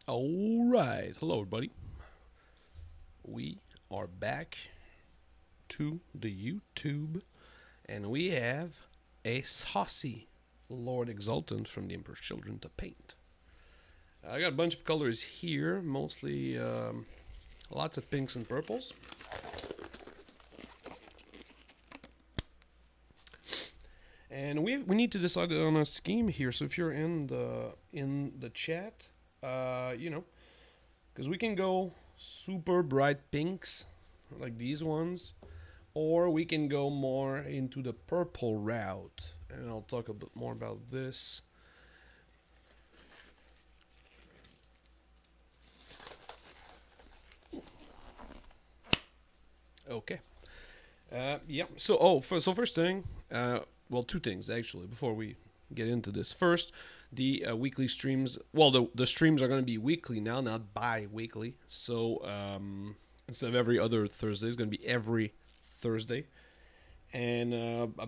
All right, hello everybody. We are back to the YouTube, and we have a saucy Lord Exultant from the Emperor's Children to paint. I got a bunch of colors here, mostly lots of pinks and purples. And we need to decide on a scheme here. So if you're in the chat, because we can go super bright pinks like these ones, or we can go more into the purple route, and I'll talk a bit more about this. Okay. Yeah. So first thing, well, two things actually before we get into this. First, the weekly streams. Well, the streams are going to be weekly now, not bi-weekly. So instead of every other Thursday, it's going to be every Thursday. And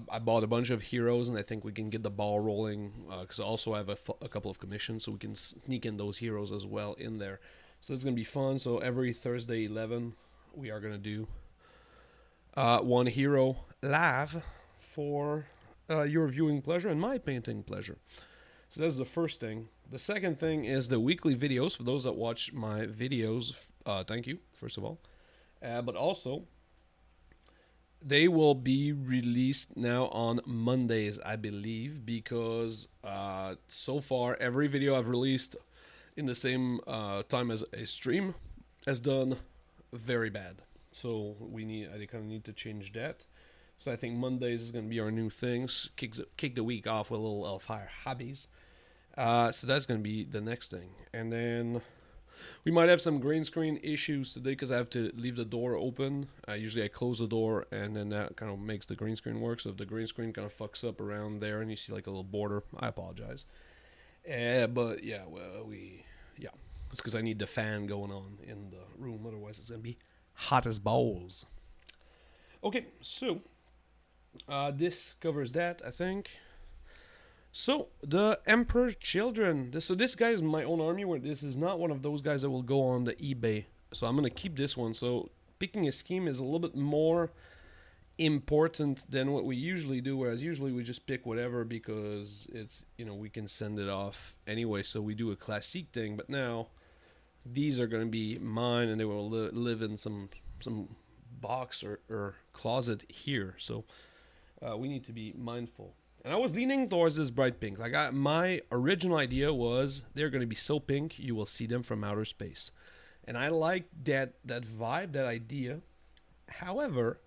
I bought a bunch of heroes, and I think we can get the ball rolling because I also have a couple of commissions, so we can sneak in those heroes as well in there. So it's going to be fun. So every Thursday 11, we are going to do one hero live for your viewing pleasure and my painting pleasure. So that's the first thing. The second thing is the weekly videos. For those that watch my videos, thank you, first of all. But also, they will be released now on Mondays, I believe, because so far every video I've released in the same time as a stream has done very bad. So I kind of need to change that. So I think Mondays is going to be our new things. Kick the week off with a little fire hobbies. So that's going to be the next thing. And then we might have some green screen issues today because I have to leave the door open. Usually I close the door, and then that kind of makes the green screen work. So if the green screen kind of fucks up around there and you see like a little border, I apologize. But yeah, it's because I need the fan going on in the room. Otherwise it's going to be hot as balls. Okay, so this covers that, I think. So the Emperor's Children. This guy is my own army. Where this is not one of those guys that will go on the eBay. So I'm gonna keep this one. So picking a scheme is a little bit more important than what we usually do. Whereas usually we just pick whatever because it's we can send it off anyway. So we do a classic thing. But now these are gonna be mine, and they will live in some box or closet here. So we need to be mindful. And I was leaning towards this bright pink. My original idea was they're going to be so pink you will see them from outer space, and I like that vibe, that idea. However,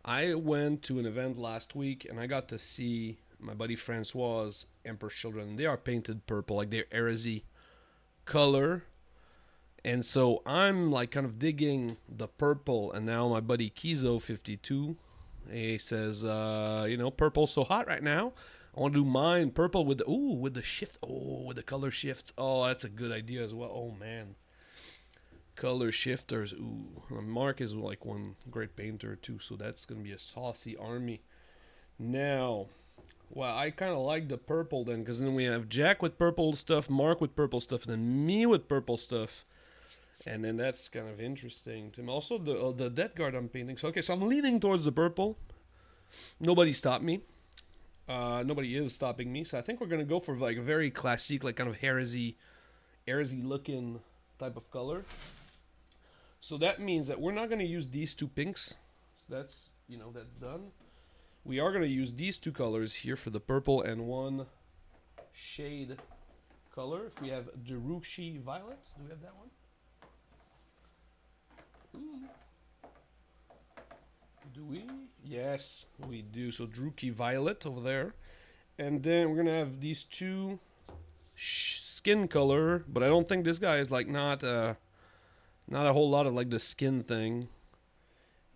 I went to an event last week and I got to see my buddy Francois's Emperor's Children. They are painted purple, like they're heresy color. And so I'm like kind of digging the purple, and now my buddy Kizo52, he says, purple's so hot right now. I want to do mine purple with the shift. Oh, with the color shifts. Oh, that's a good idea as well. Oh man, color shifters. Ooh, Mark is like one great painter too, so that's gonna be a saucy army. Now, well, I kind of like the purple then, because then we have Jack with purple stuff, Mark with purple stuff, and then me with purple stuff. And then that's kind of interesting to me. Also, the Death Guard I'm painting. So, okay, so I'm leaning towards the purple. Nobody stopped me. Nobody is stopping me. So I think we're going to go for like a very classic, like kind of heresy looking type of color. So that means that we're not going to use these two pinks. So that's done. We are going to use these two colors here for the purple and one shade color. If we have Darushi Violet. Do we have that one? Ooh. Do we? Yes, we do. So Druki Violet over there. And then we're going to have these two skin color. But I don't think this guy is like not a whole lot of like the skin thing.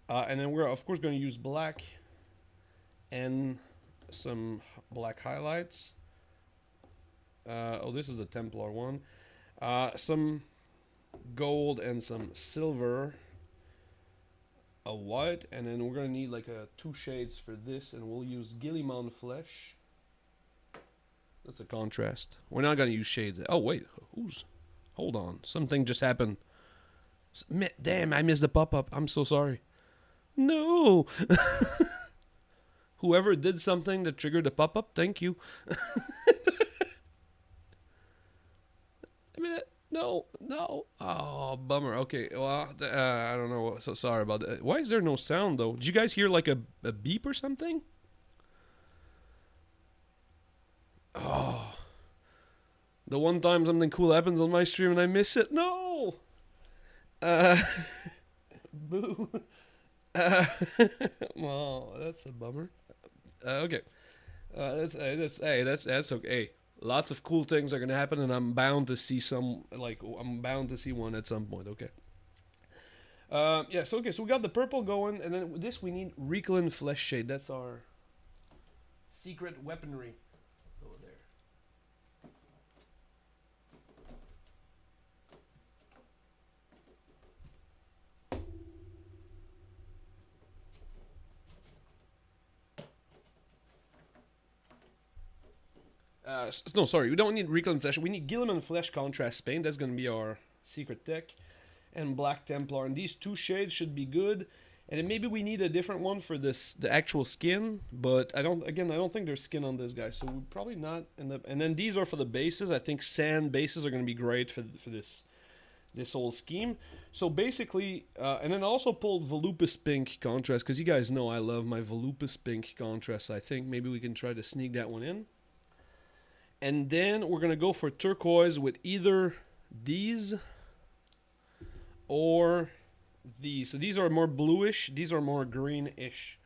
And then we're of course going to use black and some black highlights. This is the Templar one. Some gold and some silver, a white, and then we're gonna need like two shades for this, and we'll use Gilliman Flesh. That's a contrast. We're not gonna use shades. Oh wait, who's Hold on. Something just happened. Damn, I missed the pop-up. I'm so sorry. No. Whoever did something that triggered the pop-up, thank you. I mean, no. Oh, bummer. Okay, well, I don't know. So sorry about that. Why is there no sound, though? Did you guys hear, like, a beep or something? Oh. The one time something cool happens on my stream and I miss it. No! Boo. Uh, well, that's a bummer. Okay. That's okay. Hey, lots of cool things are gonna happen, and I'm bound to see some. Like, I'm bound to see one at some point. Okay. Yeah. So okay. So we got the purple going, and then this we need Reclin Flesh Shade. That's our secret weaponry over there. No, sorry, we don't need Reclin Flesh. We need Gilliman Flesh Contrast Paint. That's gonna be our secret tech, and Black Templar. And these two shades should be good. And then maybe we need a different one for the actual skin, but I don't think there's skin on this guy, so we probably not end up. And then these are for the bases. I think sand bases are gonna be great for this whole scheme. So basically, and then I also pulled Volupus Pink Contrast, because you guys know I love my Volupus Pink Contrast. I think maybe we can try to sneak that one in. And then we're going to go for turquoise with either these or these. So these are more bluish, these are more greenish.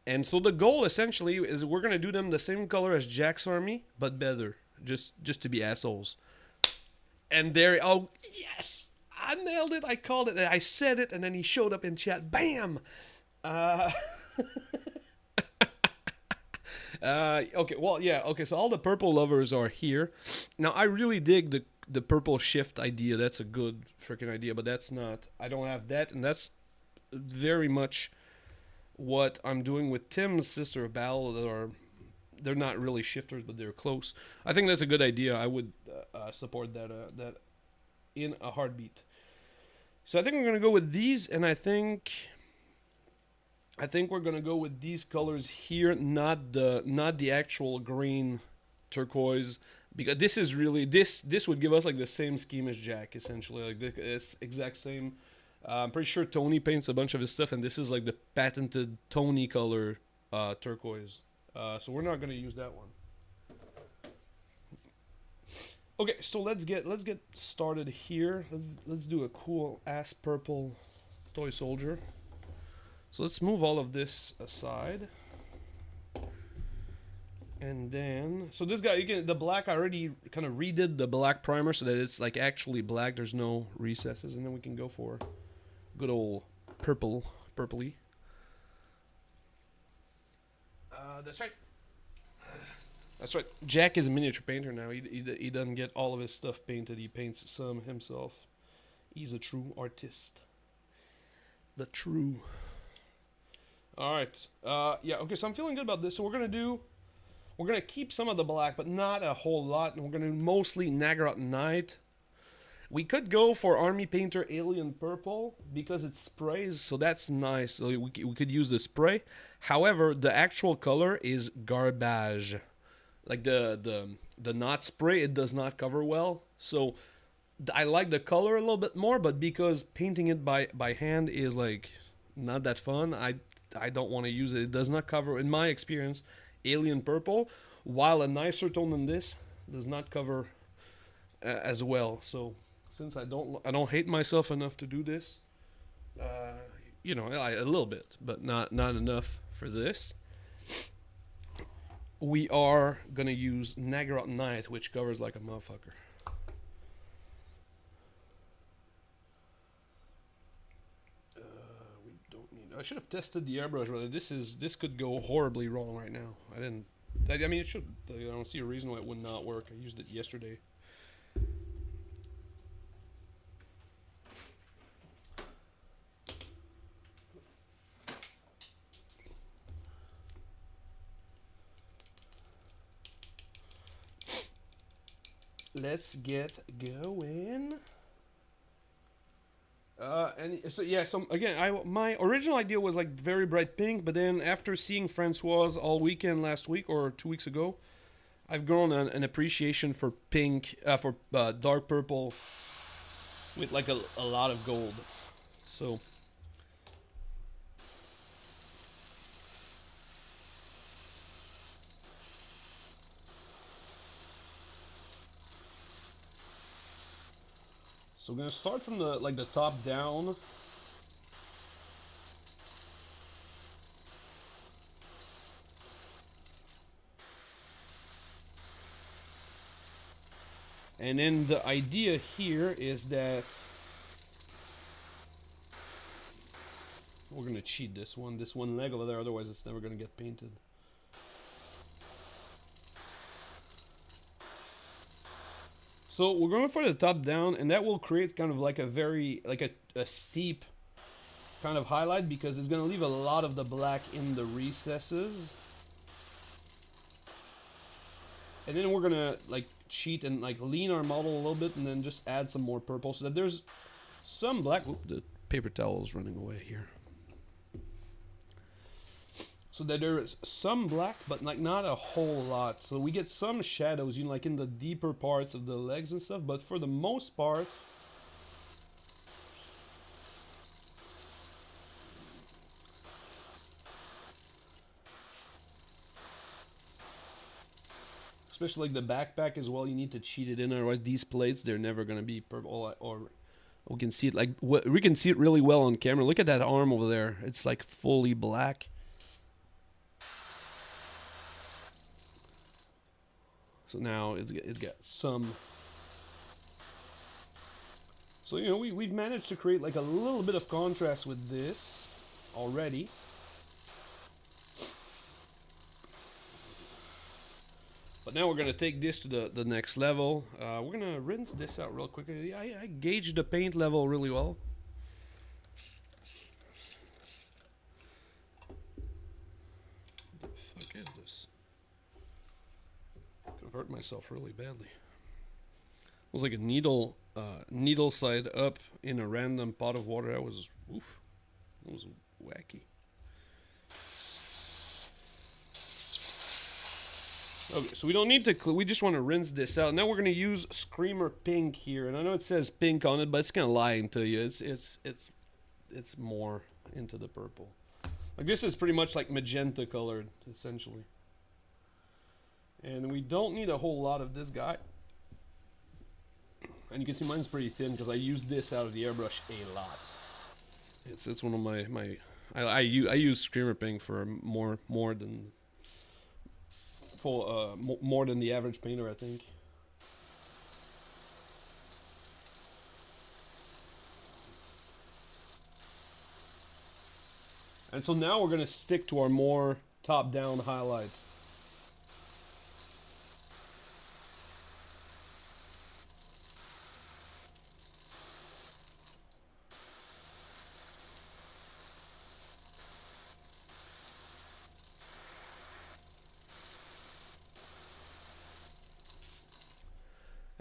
And so the goal essentially is we're going to do them the same color as Jack's army, but better. Just to be assholes. And there, oh, yes! I nailed it, I called it, I said it, and then he showed up in chat. Bam! Okay, well, yeah, okay, so all the purple lovers are here. Now, I really dig the purple shift idea. That's a good freaking idea, but that's not, I don't have that, and that's very much what I'm doing with Tim's Sister of Battle. They're not really shifters, but they're close. I think that's a good idea. I would support that in a heartbeat. So I think we're going to go with these, and I think we're gonna go with these colors here, not the actual green turquoise, because this is really this would give us like the same scheme as Jack, essentially, like this exact same. I'm pretty sure Tony paints a bunch of his stuff, and this is like the patented Tony color turquoise. So we're not gonna use that one. Okay, so let's get started here. Let's do a cool ass purple toy soldier. So let's move all of this aside. And then, so this guy, the black, I already kind of redid the black primer so that it's like actually black. There's no recesses. And then we can go for good old purpley. That's right. That's right. Jack is a miniature painter now. He doesn't get all of his stuff painted. He paints some himself. He's a true artist. The true... Alright, yeah, okay, so I'm feeling good about this. So we're gonna keep some of the black, but not a whole lot, and we're gonna mostly Nagaroth Knight. We could go for Army Painter Alien Purple, because it sprays, so that's nice. So we could use the spray. However, the actual color is garbage. Like the knot spray, it does not cover well. So I like the color a little bit more, but because painting it by hand is like not that fun, I don't want to use it. It does not cover, in my experience, Alien Purple, while a nicer tone than this does not cover as well. So since I don't hate myself enough to do this, you know, a little bit, but not enough for this. We are gonna use Nagaroth Knight, which covers like a motherfucker. I should have tested the airbrush, but this could go horribly wrong right now. I mean, it should. I don't see a reason why it would not work. I used it yesterday. let's get going. And so yeah, so again, my original idea was like very bright pink, but then after seeing Francoise all weekend last week or 2 weeks ago, I've grown an appreciation for pink, for dark purple, with like a lot of gold. So. So we're gonna start from the top down. And then the idea here is that we're gonna cheat this one leg over there, otherwise it's never gonna get painted. So we're going for the top down, and that will create kind of like a very, like a steep kind of highlight, because it's going to leave a lot of the black in the recesses. And then we're going to like cheat and like lean our model a little bit, and then just add some more purple so that there's some black. Oop, the paper towel is running away here. So that there is some black, but like not a whole lot. So we get some shadows, you know, like in the deeper parts of the legs and stuff. But for the most part, especially like the backpack as well, you need to cheat it in. Otherwise, these plates, they're never gonna be purple. Or we can see it like we can see it really well on camera. Look at that arm over there; it's like fully black. So now it's got some. So you know we've managed to create like a little bit of contrast with this already. But now we're gonna take this to the next level. We're gonna rinse this out real quick. I gauged the paint level really well. What the fuck is this? Hurt myself really badly. It was like a needle side up in a random pot of water. That was oof. That was wacky. Okay, so we don't need to. We just want to rinse this out. Now we're gonna use Screamer Pink here, and I know it says pink on it, but it's kind of lying to you. It's more into the purple. Like this is pretty much like magenta colored, essentially. And we don't need a whole lot of this guy. And you can see mine's pretty thin because I use this out of the airbrush a lot. It's one of my I use Screamer Pink for more than more than the average painter, I think. And so now we're gonna stick to our more top-down highlights.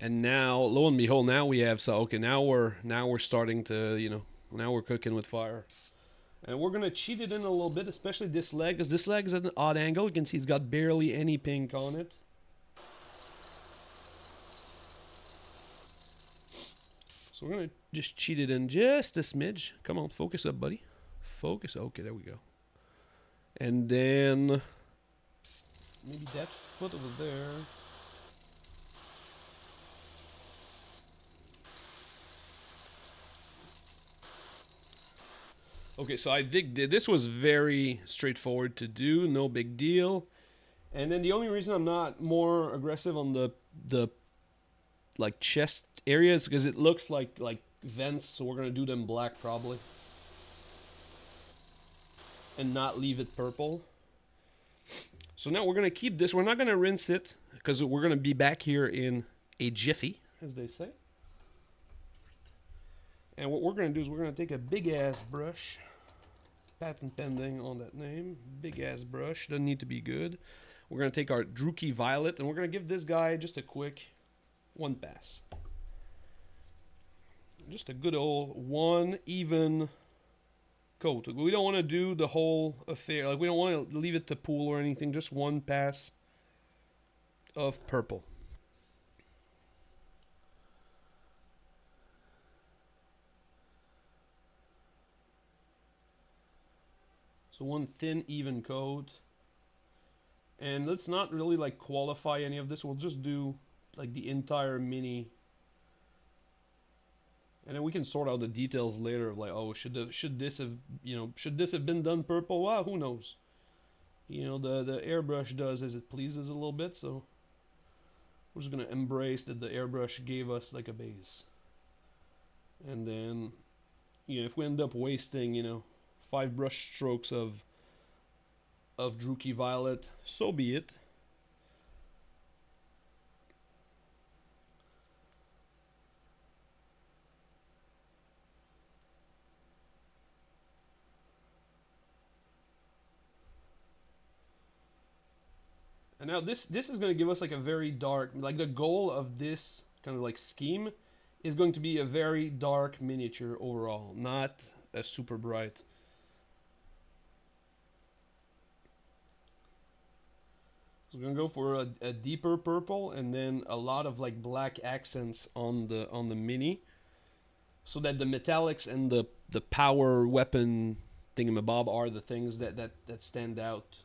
And now, lo and behold, now we have okay. Now we're starting to, you know, now we're cooking with fire, and we're gonna cheat it in a little bit, especially this leg, because this leg is at an odd angle. You can see it's got barely any pink on it. So we're gonna just cheat it in just a smidge. Come on, focus up, buddy. Focus. Okay, there we go. And then maybe that foot over there. Okay, so I think this was very straightforward to do, no big deal. And then the only reason I'm not more aggressive on the like chest area is because it looks like vents, so we're gonna do them black probably, and not leave it purple. So now we're gonna keep this. We're not gonna rinse it because we're gonna be back here in a jiffy, as they say. And what we're gonna do is we're gonna take a big ass brush. Patent pending on that name. Big ass brush. Doesn't need to be good. We're going to take our Druki Violet and we're going to give this guy just a quick one pass. Just a good old one even coat. We don't want to do the whole affair. Like, we don't want to leave it to pool or anything. Just one pass of purple. So one thin, even coat. And let's not really like qualify any of this. We'll just do like the entire mini. And then we can sort out the details later of like, oh, should this have been done purple? Well, who knows? You know, the airbrush does as it pleases a little bit, so we're just gonna embrace that the airbrush gave us like a base. And then, you know, if we end up wasting, you know, 5 brush strokes of Druki Violet, so be it. And now this is going to give us like a very dark, like the goal of this kind of like scheme is going to be a very dark miniature overall, not a super bright. So we're going to go for a deeper purple and then a lot of like black accents on the mini, so that the metallics and the power weapon thingamabob are the things that stand out.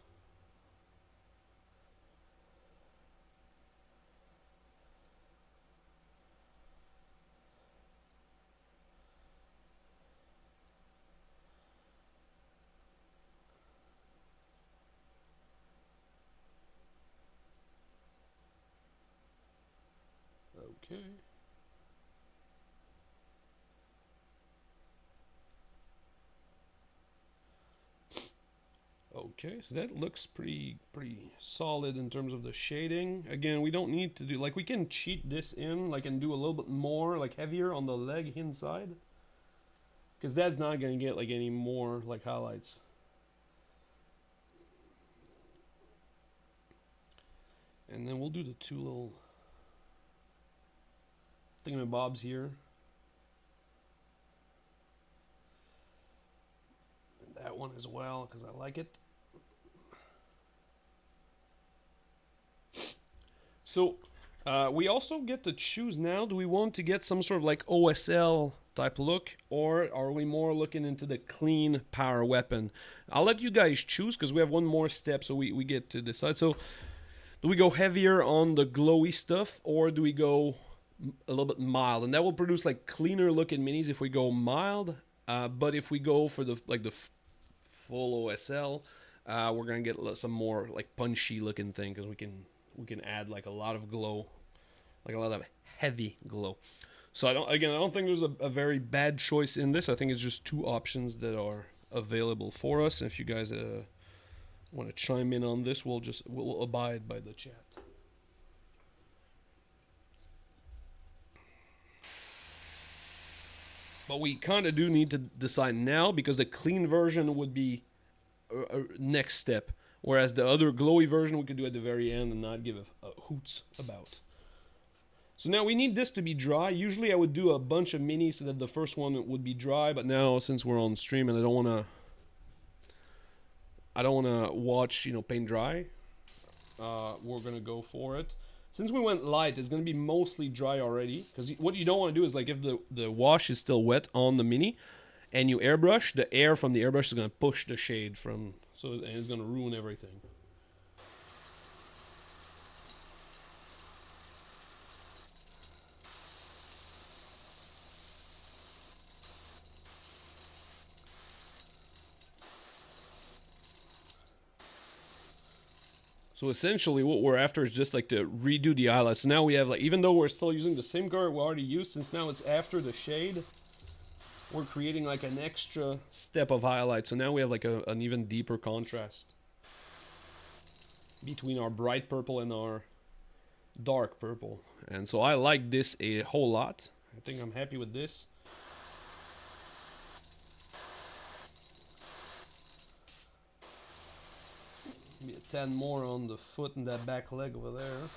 Okay. Okay, so that looks pretty solid in terms of the shading. Again, we don't need to do, like, we can cheat this in, like, and do a little bit more, like, heavier on the leg inside, because that's not gonna get like any more like highlights. And then we'll do the 2 little thingamabobs here. And that one as well, because I like it. So we also get to choose now. Do we want to get some sort of like OSL type look, or are we more looking into the clean power weapon? I'll let you guys choose, because we have one more step, so we get to decide. So do we go heavier on the glowy stuff, or do we go a little bit mild? And that will produce like cleaner looking minis if we go mild. But if we go for the full OSL, we're gonna get some more like punchy looking thing, because we can add like a lot of glow, like a lot of heavy glow. So I don't think there's a very bad choice in this. I think it's just 2 options that are available for us. And if you guys want to chime in on this, we'll abide by the chat. But we kind of do need to decide now, because the clean version would be a next step, whereas the other glowy version we could do at the very end and not give a hoots about. So now we need this to be dry. Usually I would do a bunch of minis so that the first one would be dry, but now since we're on stream and I don't want to watch, you know, paint dry, we're gonna go for it. Since we went light, it's gonna be mostly dry already, because what you don't want to do is, like, if the wash is still wet on the mini and you airbrush, the air from the airbrush is gonna push the shade from, so, and it's gonna ruin everything. So essentially what we're after is just like to redo the highlights. So now we have, like, even though we're still using the same color we already used, since now it's after the shade, we're creating like an extra step of highlight. So now we have like an even deeper contrast between our bright purple and our dark purple. And so I like this a whole lot. I think I'm happy with this. Maybe a 10 more on the foot and that back leg over there.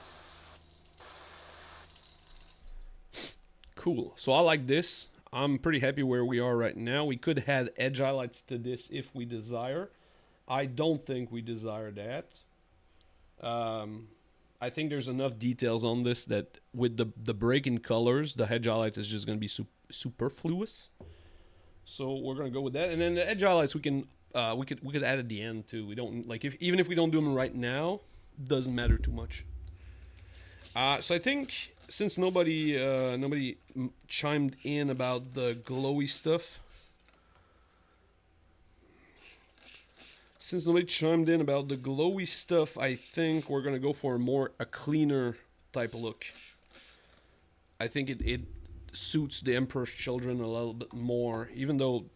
Cool. So I like this. I'm pretty happy where we are right now. We could add edge highlights to this if we desire. I don't think we desire that. I think there's enough details on this that with the break in colors, the edge highlights is just going to be superfluous. So we're going to go with that. And then the edge highlights we could add at the end too. We don't like even if we don't do them right now, doesn't matter too much. So I think since nobody chimed in about the glowy stuff. Since nobody chimed in about the glowy stuff, I think we're gonna go for a cleaner type of look. I think it suits the Emperor's Children a little bit more, even though,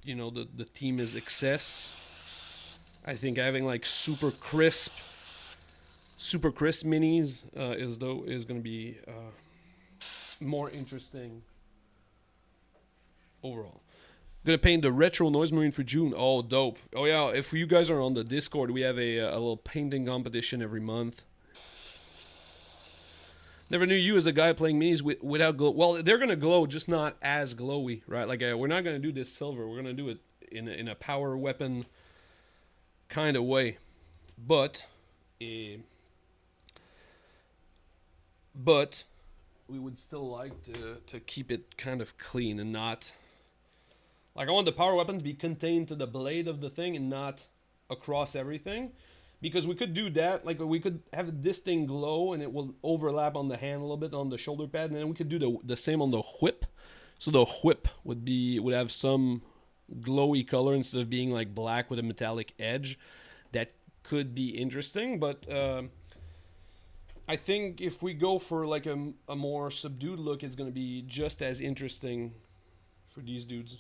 you know, the theme is excess. I think having like super crisp minis is gonna be more interesting overall. Gonna paint the retro Noise Marine for June. Oh, dope. Oh yeah, if you guys are on the Discord, we have a little painting competition every month. Never knew you as a guy playing minis without glow. Well, they're gonna glow, just not as glowy, right? Like we're not gonna do this silver. We're gonna do it in a power weapon kind of way, but we would still like to keep it kind of clean and not. Like, I want the power weapon to be contained to the blade of the thing and not across everything. Because we could do that. Like, we could have this thing glow and it will overlap on the hand a little bit on the shoulder pad. And then we could do the same on the whip. So the whip would have some glowy color instead of being like black with a metallic edge. That could be interesting. But I think if we go for like a more subdued look, it's going to be just as interesting for these dudes.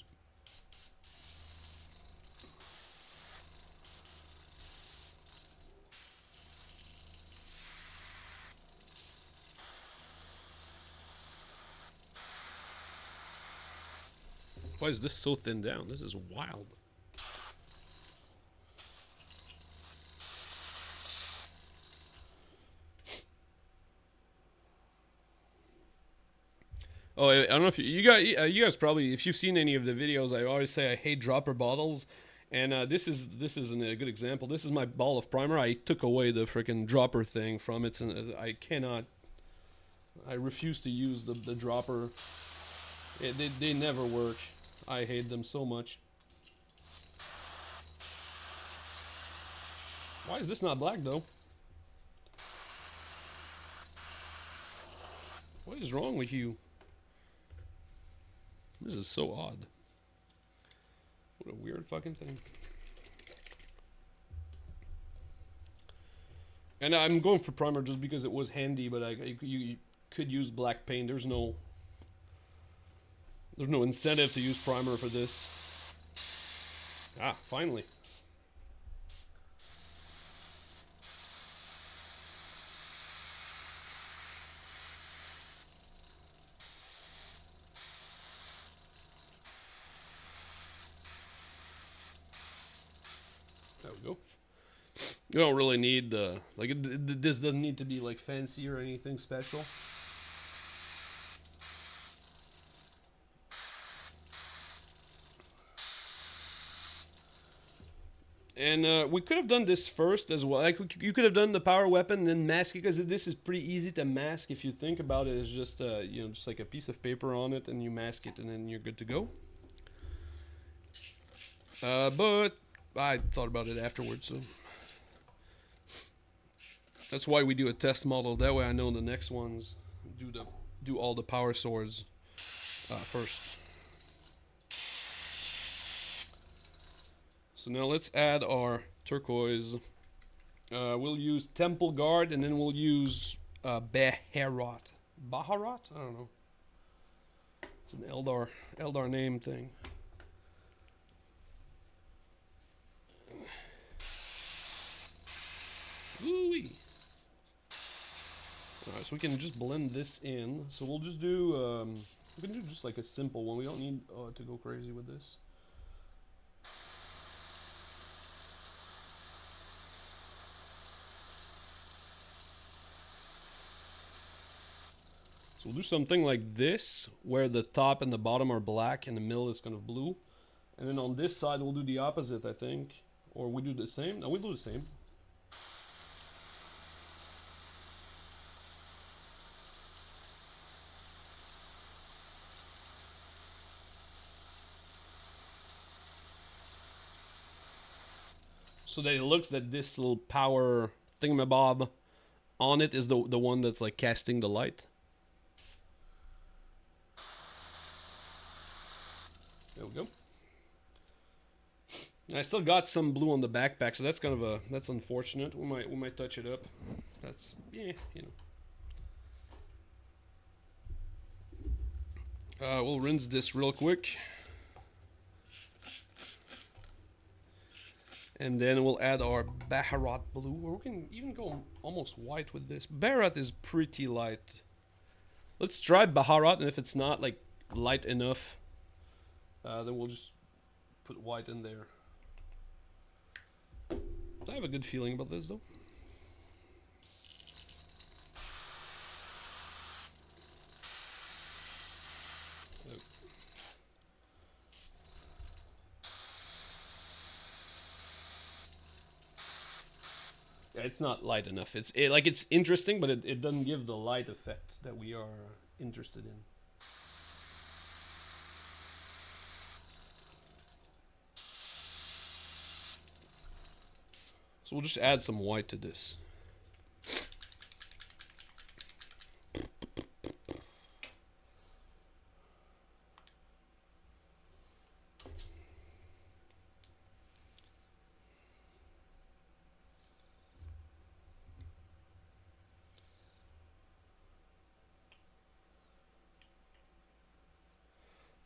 Why is this so thinned down? This is wild. Oh, I don't know if you guys probably, if you've seen any of the videos, I always say I hate dropper bottles, and this isn't a good example. This is my ball of primer. I took away the freaking dropper thing from it, and I refuse to use the dropper. They never work. I hate them so much. Why is this not black though? What is wrong with you? This is so odd. What a weird fucking thing. And I'm going for primer just because it was handy, but you could use black paint. There's no incentive to use primer for this. Ah, finally. There we go. You don't really need this doesn't need to be like fancy or anything special. And we could have done this first as well. Like you could have done the power weapon and then mask it, because this is pretty easy to mask if you think about it. It's just just like a piece of paper on it, and you mask it, and then you're good to go. But I thought about it afterwards, so that's why we do a test model. That way, I know the next ones do all the power swords first. So now let's add our turquoise. We'll use Temple Guard, and then we'll use Baharat. Baharat? I don't know. It's an Eldar name thing. Ooh-wee. Alright, so we can just blend this in. So we'll just do, we can do just like a simple one. We don't need to go crazy with this. So we'll do something like this, where the top and the bottom are black and the middle is kind of blue. And then on this side, we'll do the opposite, I think. Or we do the same? No, we do the same. So that it looks that this little power thingamabob on it is the one that's like casting the light. There we go. And I still got some blue on the backpack, so that's kind of that's unfortunate. We might touch it up. That's, yeah, you know. We'll rinse this real quick. And then we'll add our Baharat blue, or we can even go almost white with this. Baharat is pretty light. Let's try Baharat, and if it's not like light enough, then we'll just put white in there. I have a good feeling about this though. Yeah, it's not light enough. It's interesting, but it doesn't give the light effect that we are interested in. So we'll just add some white to this.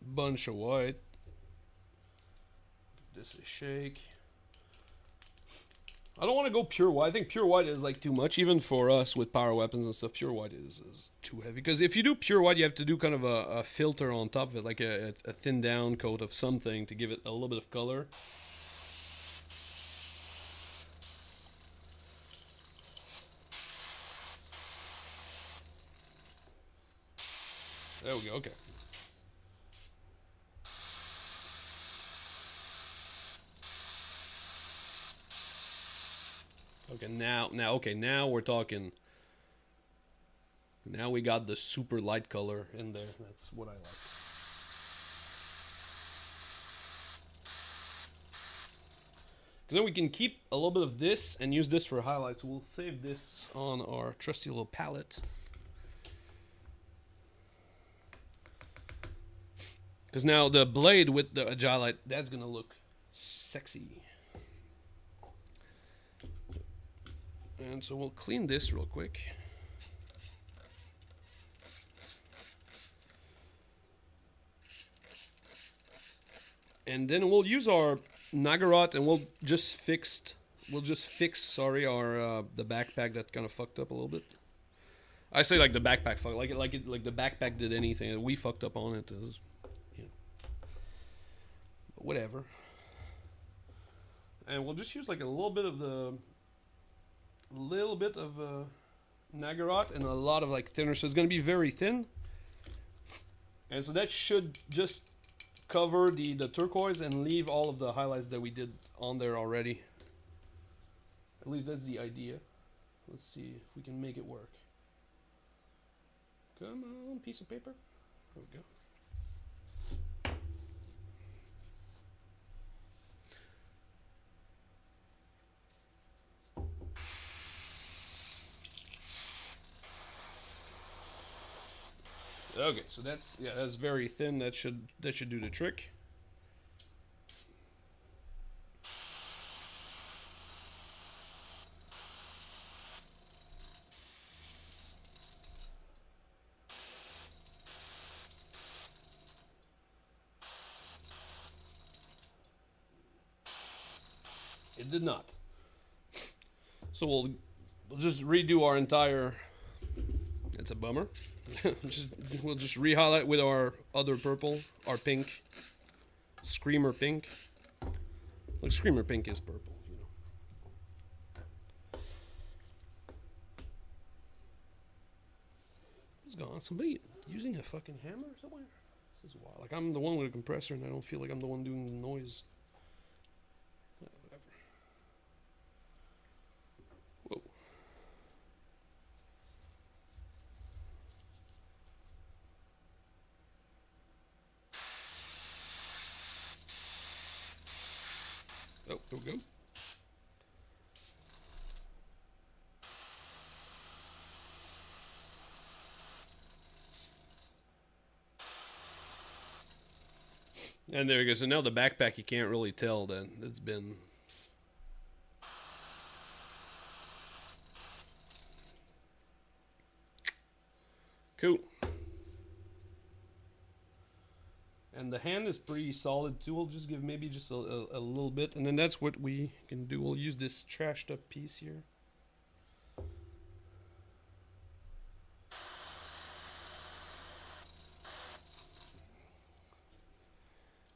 Bunch of white. This is shake. I don't want to go pure white. I think pure white is like too much, even for us with power weapons and stuff. Pure white is too heavy, because if you do pure white, you have to do kind of a filter on top of it, like a thin down coat of something to give it a little bit of color. There we go. Okay. Okay, now we're talking. Now we got the super light color in there. That's what I like. Because then we can keep a little bit of this and use this for highlights. We'll save this on our trusty little palette. Because now the blade with the Agilite, that's going to look sexy. And so we'll clean this real quick. And then we'll use our Nagarat, and we'll just fix our the backpack that kind of fucked up a little bit. I say like the backpack fucked, like the backpack did anything. We fucked up on it. You know. But whatever. And we'll just use like a little bit of Nagarat and a lot of like thinner, so it's gonna be very thin. And so that should just cover the turquoise and leave all of the highlights that we did on there already. At least that's the idea. Let's see if we can make it work. Come on, piece of paper. There we go. Okay, so that's very thin. That should do the trick. It did not. So we'll just redo our entire. It's a bummer. We'll just re-highlight with our other purple, our pink, Screamer pink. Like Screamer pink is purple, you know. What's going on? Somebody using a fucking hammer somewhere? This is wild. Like, I'm the one with a compressor and I don't feel like I'm the one doing the noise. Whatever. Whoa. Oh, there we go. And there we go. So now the backpack, you can't really tell that it's been... Cool. And the hand is pretty solid too. We'll just give maybe just a little bit. And then that's what we can do. We'll use this trashed up piece here.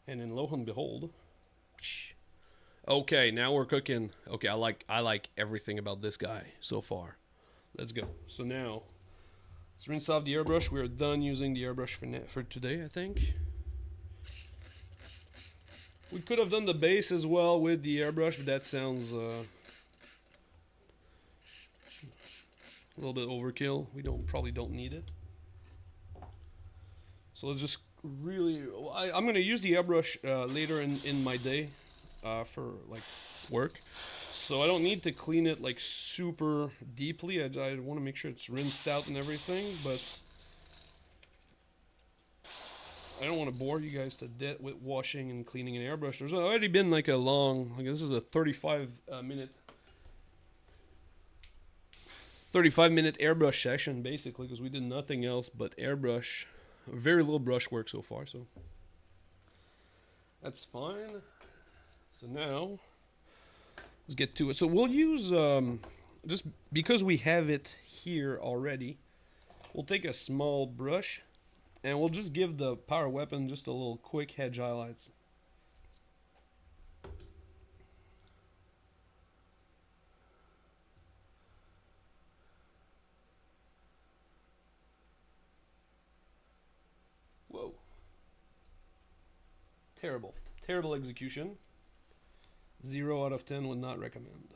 And then lo and behold. Okay, now we're cooking. Okay, I like everything about this guy so far. Let's go. So now, let's rinse off the airbrush. We're done using the airbrush for today, I think. We could have done the base as well with the airbrush, but that sounds a little bit overkill. We probably don't need it. So let's just really... I'm going to use the airbrush later in my day for like work. So I don't need to clean it like super deeply. I want to make sure it's rinsed out and everything, but I don't want to bore you guys to death with washing and cleaning an airbrush. There's already been like a long, like this is a 35-minute airbrush session basically, because we did nothing else but airbrush. Very little brush work so far, so that's fine. So now let's get to it. So we'll use just because we have it here already, we'll take a small brush and we'll just give the power weapon just a little quick hedge highlights. Whoa. Terrible execution. 0 out of 10 would not recommend.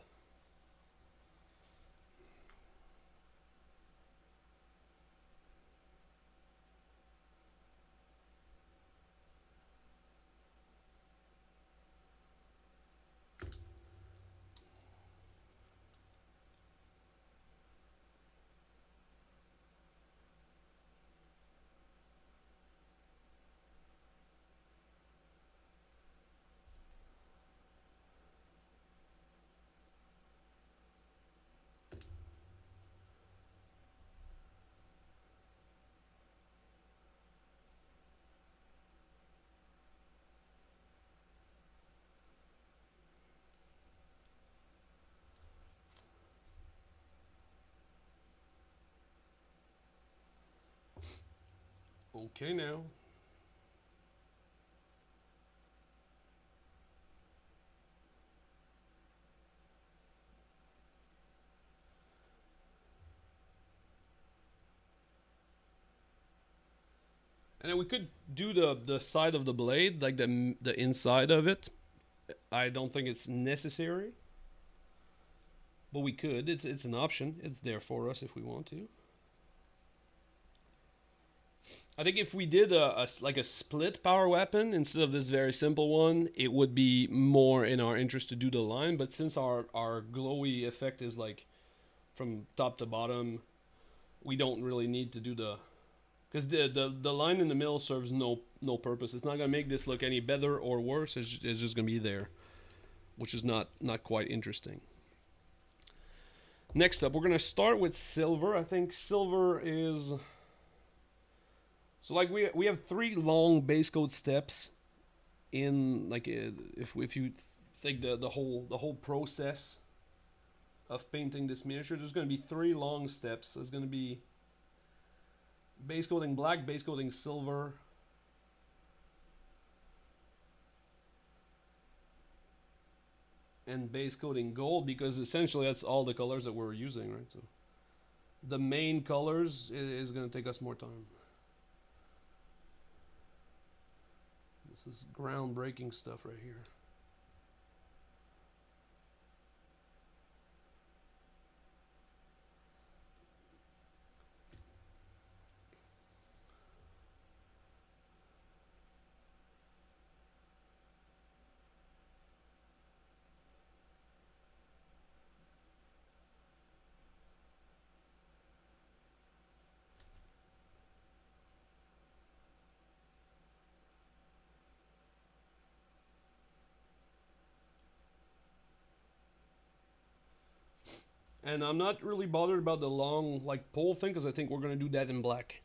Okay now. And then we could do the side of the blade, like the inside of it. I don't think it's necessary, but we could. It's an option. It's there for us if we want to. I think if we did like a split power weapon instead of this very simple one, it would be more in our interest to do the line. But since our glowy effect is like from top to bottom, we don't really need to do the... Because the line in the middle serves no purpose. It's not going to make this look any better or worse. It's just going to be there, which is not quite interesting. Next up, we're going to start with silver. I think silver is... So like we have 3 long base coat steps in, like, if you think the whole process of painting this miniature, there's going to be 3 long steps. There's going to be base coating black, base coating silver, and base coating gold, because essentially that's all the colors that we're using, right? So the main colors is going to take us more time. This is groundbreaking stuff right here. And I'm not really bothered about the long like pole thing because I think we're gonna do that in black.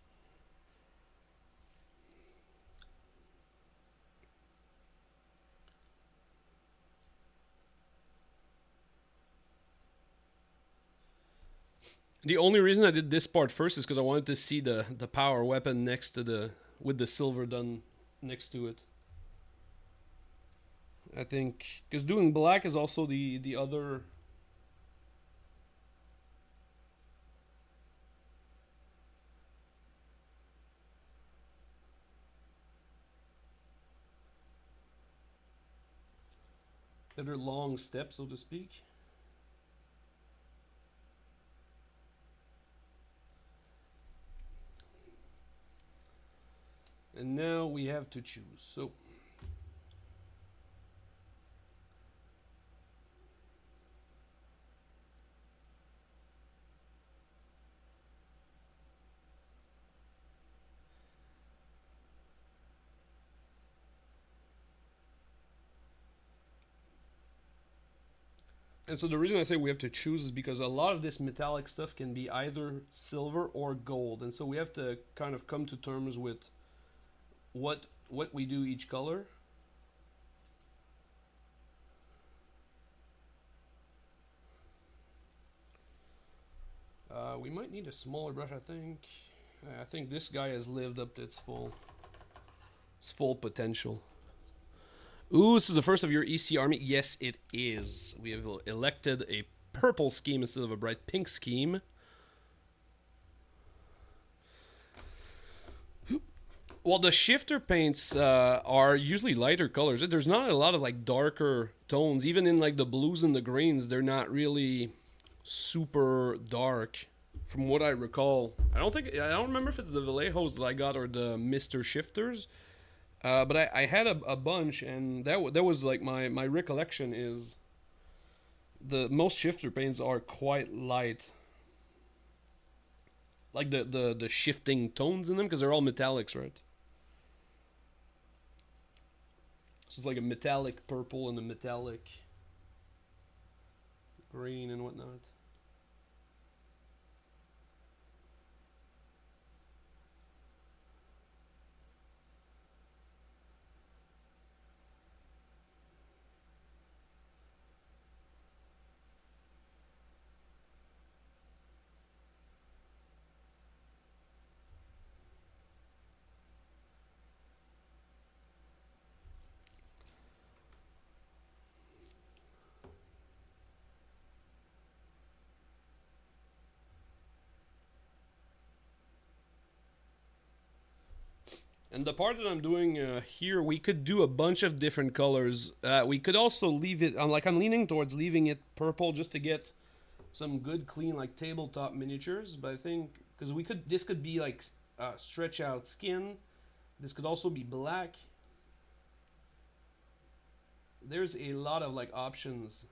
The only reason I did this part first is because I wanted to see the power weapon next to the with the silver done next to it. I think because doing black is also the other. The other long step, so to speak. And now we have to choose. So and so the reason I say we have to choose is because a lot of this metallic stuff can be either silver or gold, and so we have to kind of come to terms with what we do each color. We might need a smaller brush, I think. I think this guy has lived up to its full potential. Ooh, this is the first of your EC army. Yes, it is. We have elected a purple scheme instead of a bright pink scheme. Well, the shifter paints are usually lighter colors. There's not a lot of like darker tones. Even in like the blues and the greens, they're not really super dark. From what I recall, I don't remember if it's the Vallejos that I got or the Mr. Shifters. But I had a bunch, and that was like my recollection is the most shifter paints are quite light, like the shifting tones in them because they're all metallics, right? So it's like a metallic purple and a metallic green and whatnot. And the part that I'm doing here, we could do a bunch of different colors. We could also leave it. I'm leaning towards leaving it purple just to get some good, clean, like tabletop miniatures. But I think because this could be like stretch out skin. This could also be black. There's a lot of like options.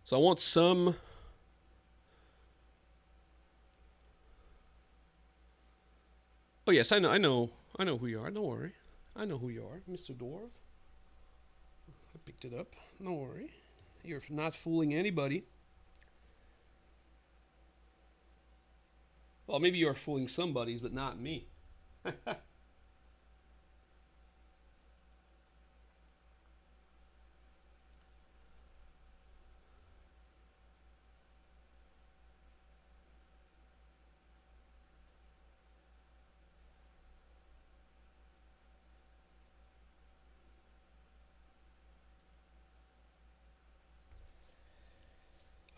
So I want some. Oh yes, I know who you are. Don't worry, I know who you are, Mr. Dwarf. I picked it up. Don't worry, you're not fooling anybody. Well, maybe you're fooling somebody's, but not me.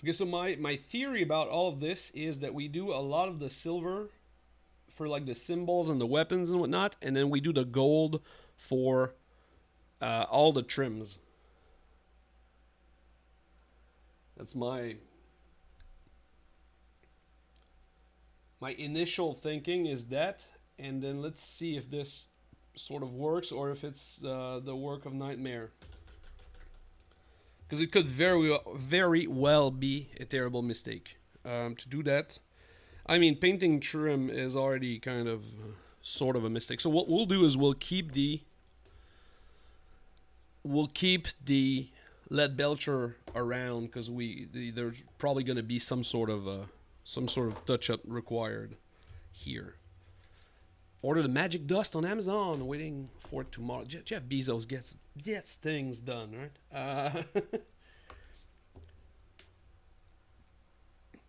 Okay, so my theory about all of this is that we do a lot of the silver for like the symbols and the weapons and whatnot, and then we do the gold for all the trims. That's my initial thinking is that, and then let's see if this sort of works or if it's the work of Nightmare. Because it could very well be a terrible mistake to do that. I mean, painting trim is already kind of sort of a mistake. So what we'll do is we'll keep the lead belcher around because there's probably going to be some sort of touch up required here. Order the magic dust on Amazon, waiting for it tomorrow. Jeff Bezos gets things done, right?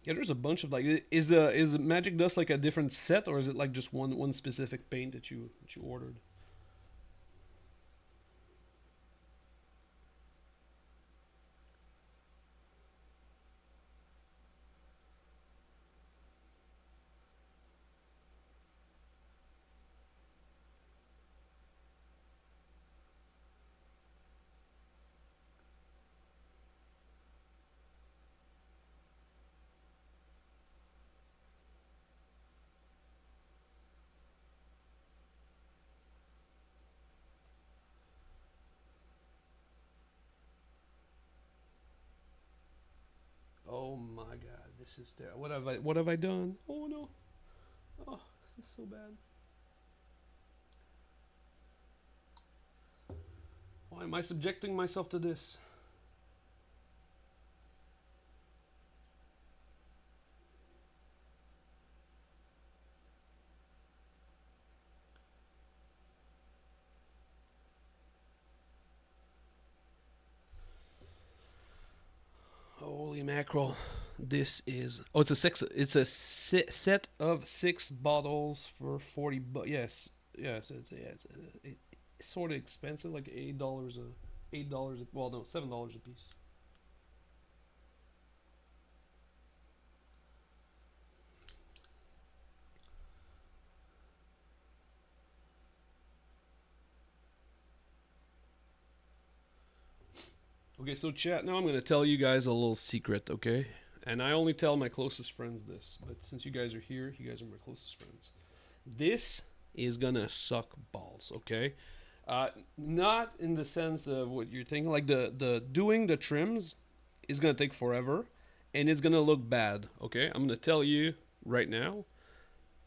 Yeah, there's a bunch of like. Is magic dust like a different set, or is it like just one specific paint that you ordered? Oh my god, this is terrible. What have I done? Oh no. Oh, this is so bad. Why am I subjecting myself to this? Holy mackerel. This is it's a set of 6 bottles for 40 bucks. Yes, it's sort of expensive, like $8 well no, $7 a piece. Okay, so chat, now I'm going to tell you guys a little secret, okay? And I only tell my closest friends this, but since you guys are here, you guys are my closest friends. This is going to suck balls, okay? Not in the sense of what you're thinking. Like the doing the trims is going to take forever and it's going to look bad, okay? I'm going to tell you right now.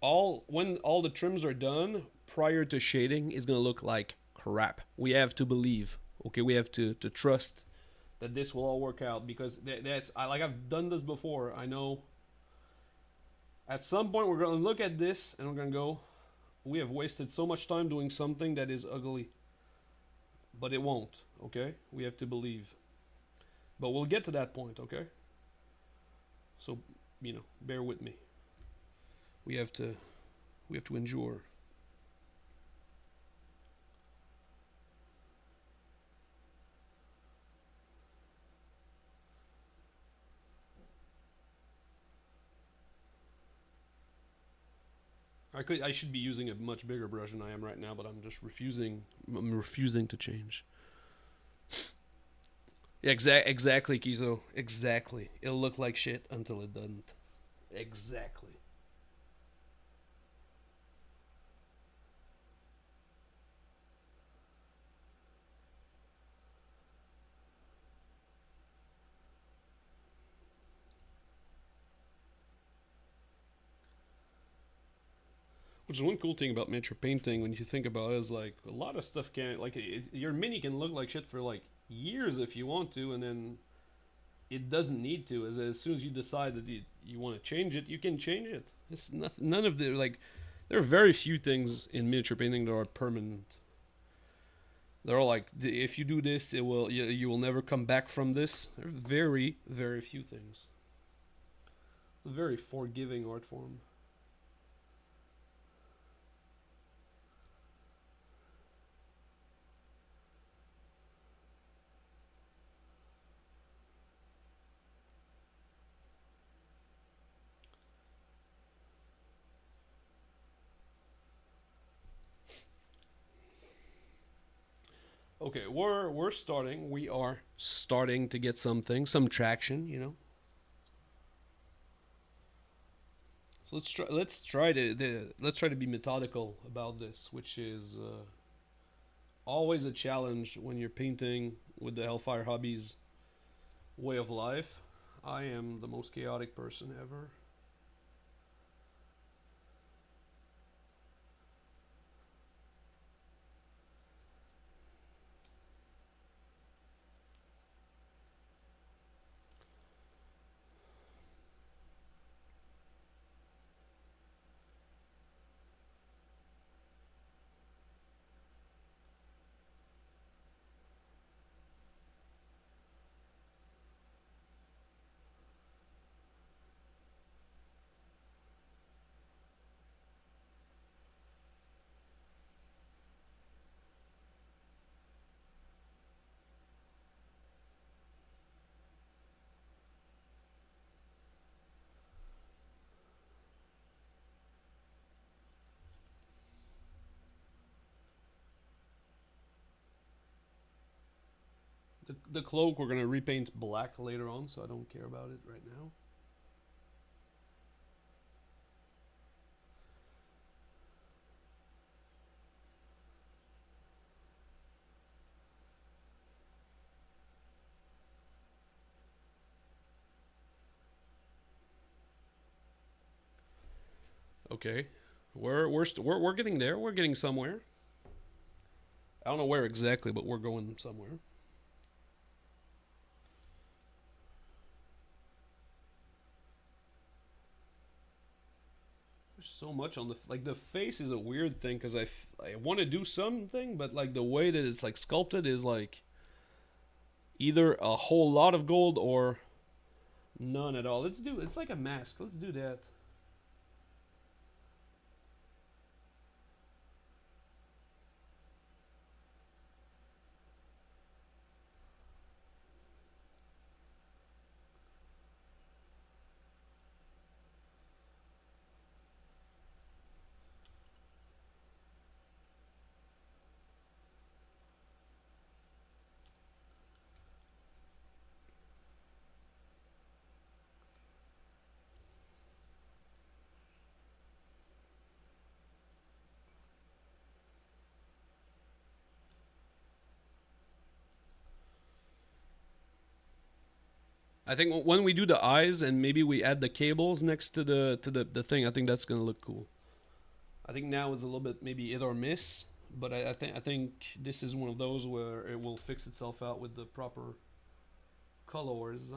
When all the trims are done prior to shading is going to look like crap. We have to believe, okay? We have to trust that this will all work out because like I've done this before. I know at some point we're going to look at this and we're going to go, we have wasted so much time doing something that is ugly. But it won't, okay? We have to believe. But we'll get to that point, okay? So, bear with me. We have to endure. I should be using a much bigger brush than I am right now, but I'm just refusing. I'm refusing to change. Yeah, exactly, Kizo. Exactly. It'll look like shit until it doesn't. Exactly. Which is one cool thing about miniature painting when you think about it is like a lot of stuff can like your mini can look like shit for like years if you want to, and then it doesn't need to. As soon as you decide that you want to change it, you can change it. It's nothing, none of the like. There are very few things in miniature painting that are permanent. They're all like, if you do this, it will you will never come back from this. There are very very few things. It's a very forgiving art form. Okay, we're starting. We are starting to get something, some traction. So let's try to be methodical about this, which is always a challenge when you're painting with the Hellfire Hobbies way of life. I am the most chaotic person ever. The cloak we're gonna repaint black later on, so I don't care about it right now. Okay, we're getting there. We're getting somewhere. I don't know where exactly, but we're going somewhere. There's so much on the face is a weird thing because I want to do something, but like the way that it's like sculpted is like either a whole lot of gold or none at all. It's like a mask. Let's do that. I think when we do the eyes and maybe we add the cables next to the thing, I think that's gonna look cool. I think now is a little bit maybe hit or miss, but I think this is one of those where it will fix itself out with the proper colors.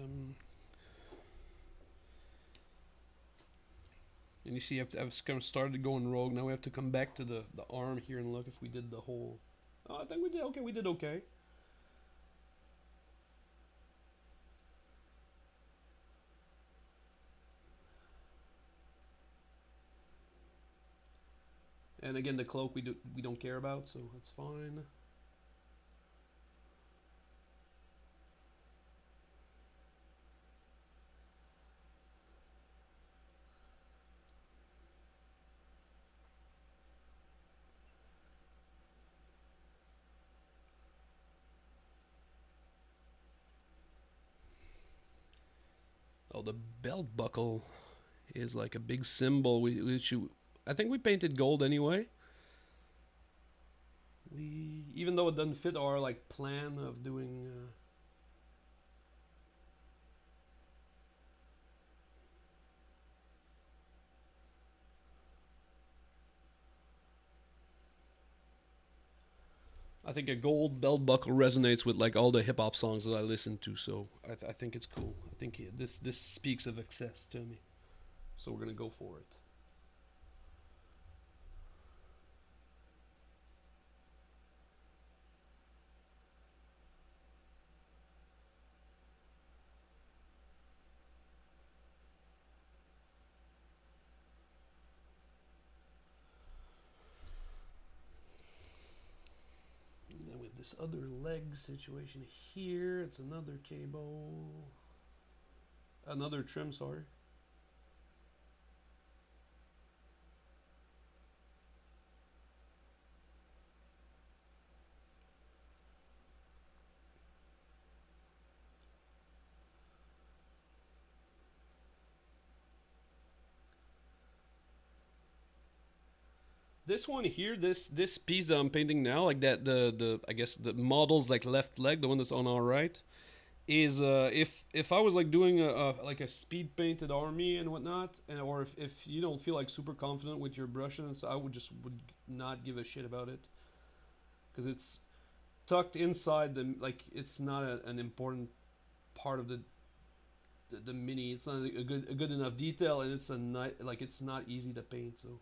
Um, and you see, I've kind of started going rogue. Now we have to come back to the arm here and look if we did the whole. Oh, I think we did okay. We did okay. And again, the cloak we don't care about, so that's fine. Oh, the belt buckle is like a big symbol. I think we painted gold anyway. Even though it doesn't fit our like plan of doing. I think a gold belt buckle resonates with like all the hip hop songs that I listen to, so I think it's cool. I think this speaks of excess to me, so we're gonna go for it. And then with this other leg situation here, it's another cable, another trim. Sorry. This one here, this piece that I'm painting now, like that, the I guess the model's like left leg, the one that's on our right, is if I was like doing like a speed painted army and whatnot, and or if you don't feel like super confident with your brushes, I would not give a shit about it, because it's tucked inside the, like it's not an important part of the mini. It's not a good enough detail, and it's like it's not easy to paint. So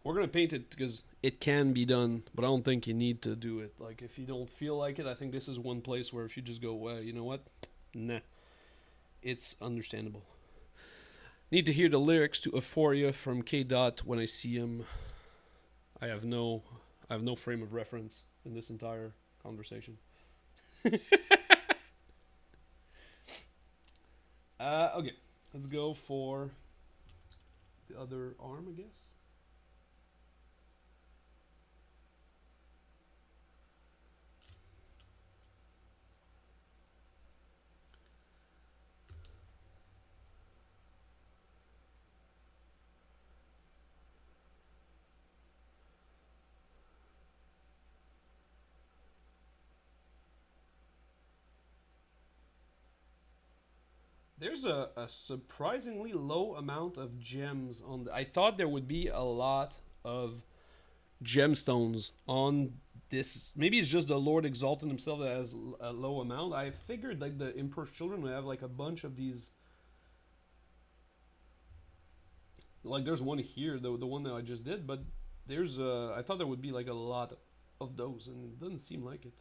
we're gonna paint it because it can be done, but I don't think you need to do it. Like if you don't feel like it, I think this is one place where if you just go, well, you know what, nah, it's understandable. Need to hear the lyrics to Euphoria from K. Dot when I see him. I have no, I have no frame of reference in this entire conversation. Okay, let's go for the other arm, I guess. There's a surprisingly low amount of gems on I thought there would be a lot of gemstones on this. Maybe it's just the Lord Exultant himself that has a low amount. I figured like the Emperor's Children would have like a bunch of these. Like there's one here, the one that I just did, but there's I thought there would be like a lot of those, and it doesn't seem like it.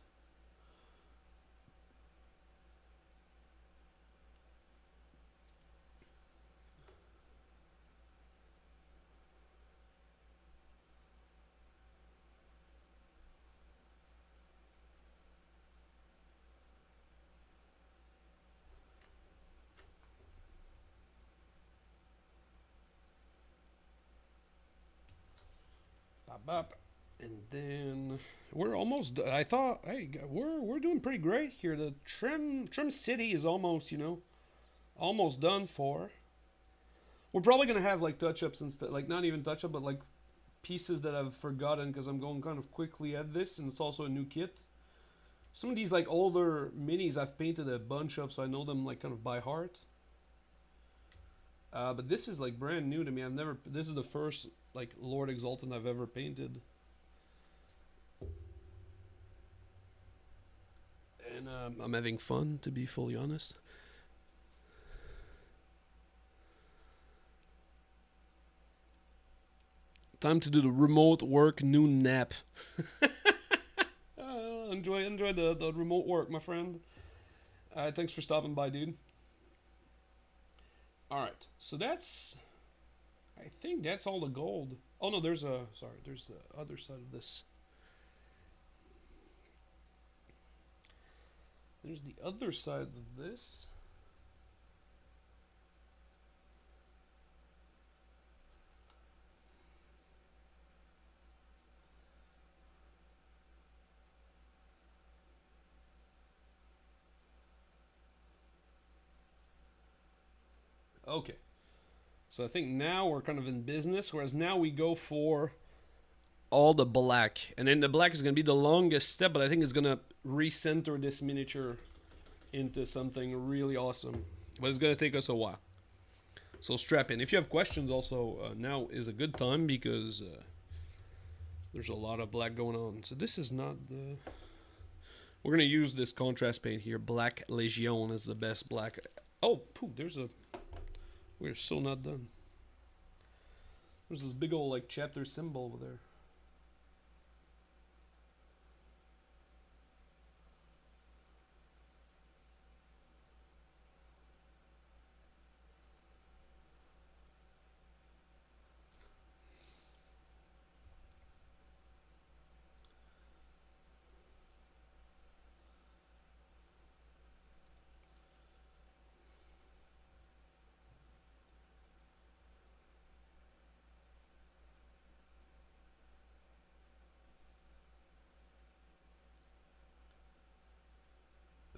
Bop, bop. And then we're almost. I thought, hey, we're doing pretty great here. The trim city is almost, almost done for. We're probably gonna have like touch ups instead, like not even touch up, but like pieces that I've forgotten because I'm going kind of quickly at this, and it's also a new kit. Some of these like older minis I've painted a bunch of, so I know them like kind of by heart. But this is like brand new to me. I've never. This is the first like Lord Exultant I've ever painted, and I'm having fun, to be fully honest. Time to do the remote work noon nap. Enjoy the remote work, my friend. Thanks for stopping by, dude. All right, so that's. I think that's all the gold. Oh no, there's a. Sorry, there's the other side of this. There's the other side of this. Okay. So I think now we're kind of in business, whereas now we go for all the black. And then the black is going to be the longest step, but I think it's going to recenter this miniature into something really awesome. But it's going to take us a while. So strap in. If you have questions also, now is a good time because there's a lot of black going on. So this is not the... We're going to use this contrast paint here. Black Legion is the best black. Oh, pooh, there's a... We're so not done. There's this big old like chapter symbol over there.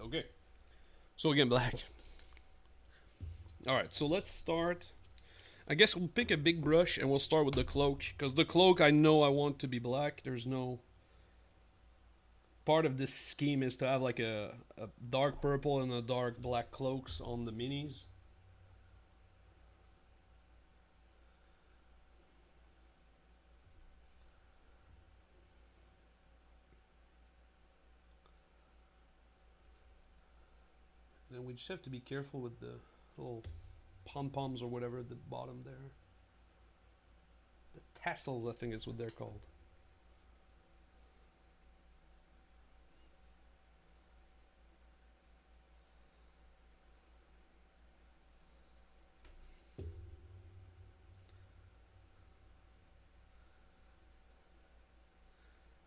Okay. So again, black. Alright, so let's start. I guess we'll pick a big brush and we'll start with the cloak. Because the cloak I know I want to be black. There's no... Part of this scheme is to have like a dark purple and a dark black cloaks on the minis. Then we just have to be careful with the little pom-poms or whatever at the bottom there. The tassels, I think is what they're called.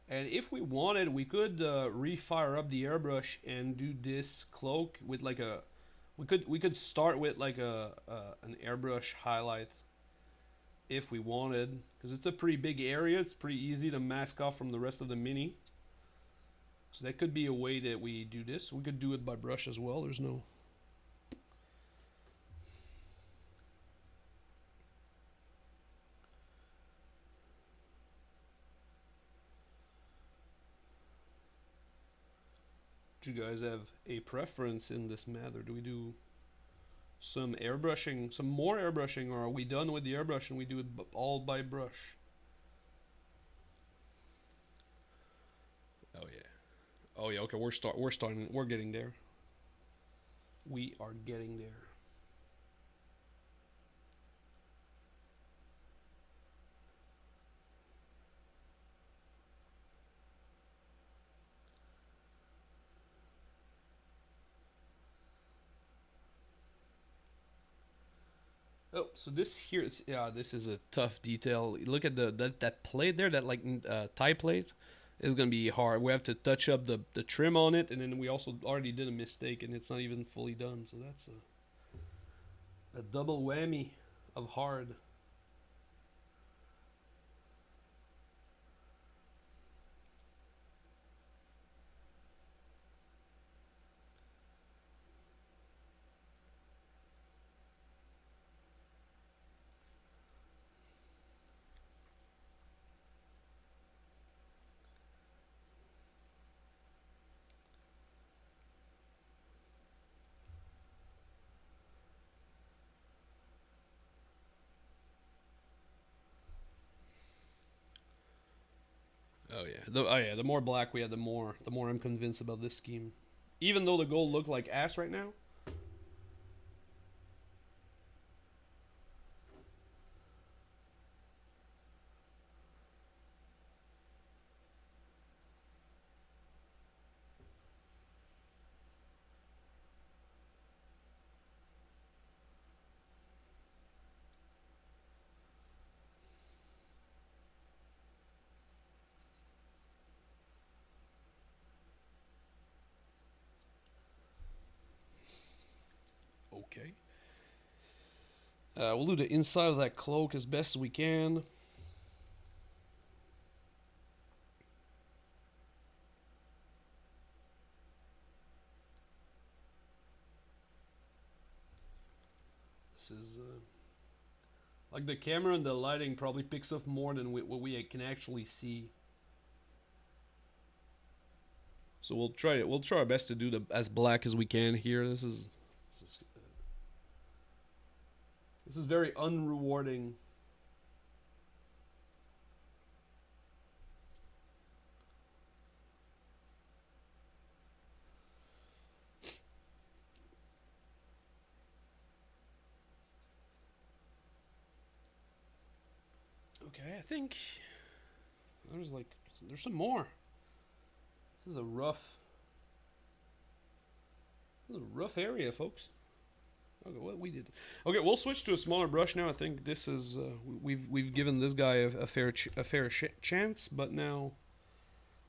And if we wanted, we could refire up the airbrush and do this cloak with like a... We could start with like an airbrush highlight if we wanted, because it's a pretty big area. It's pretty easy to mask off from the rest of the mini. So that could be a way that we do this. We could do it by brush as well. There's no... Do you guys have a preference in this matter? Do we do some airbrushing, some more airbrushing, or are we done with the airbrush and we do it all by brush? Oh yeah. Oh yeah, okay, we're starting, we're getting there. We are getting there. Oh, so this here, yeah, this is a tough detail. Look at that plate there, that like tie plate is gonna be hard. We have to touch up the trim on it, and then we also already did a mistake, and it's not even fully done. So that's a double whammy of hard. Oh yeah, the more black we have, the more I'm convinced about this scheme. Even though the gold look like ass right now. Okay. We'll do the inside of that cloak as best as we can. This is like the camera and the lighting probably picks up more than what we can actually see. So we'll try it. We'll try our best to do the as black as we can here. This is very unrewarding. Okay, I think there's some more. This is a rough area, folks. Okay, what we did. Okay, we'll switch to a smaller brush now. I think this is we've given this guy a fair chance, but now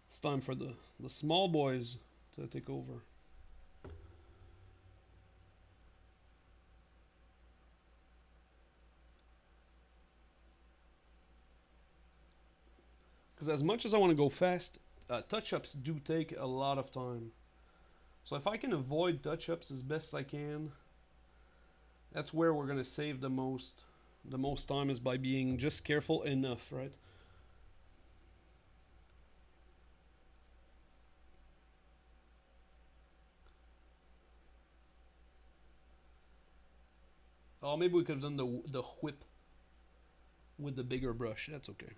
it's time for the small boys to take over. Because as much as I want to go fast, touch-ups do take a lot of time. So if I can avoid touch-ups as best I can, that's where we're gonna save the most time, is by being just careful enough, right? Oh, maybe we could have done the whip with the bigger brush. That's okay.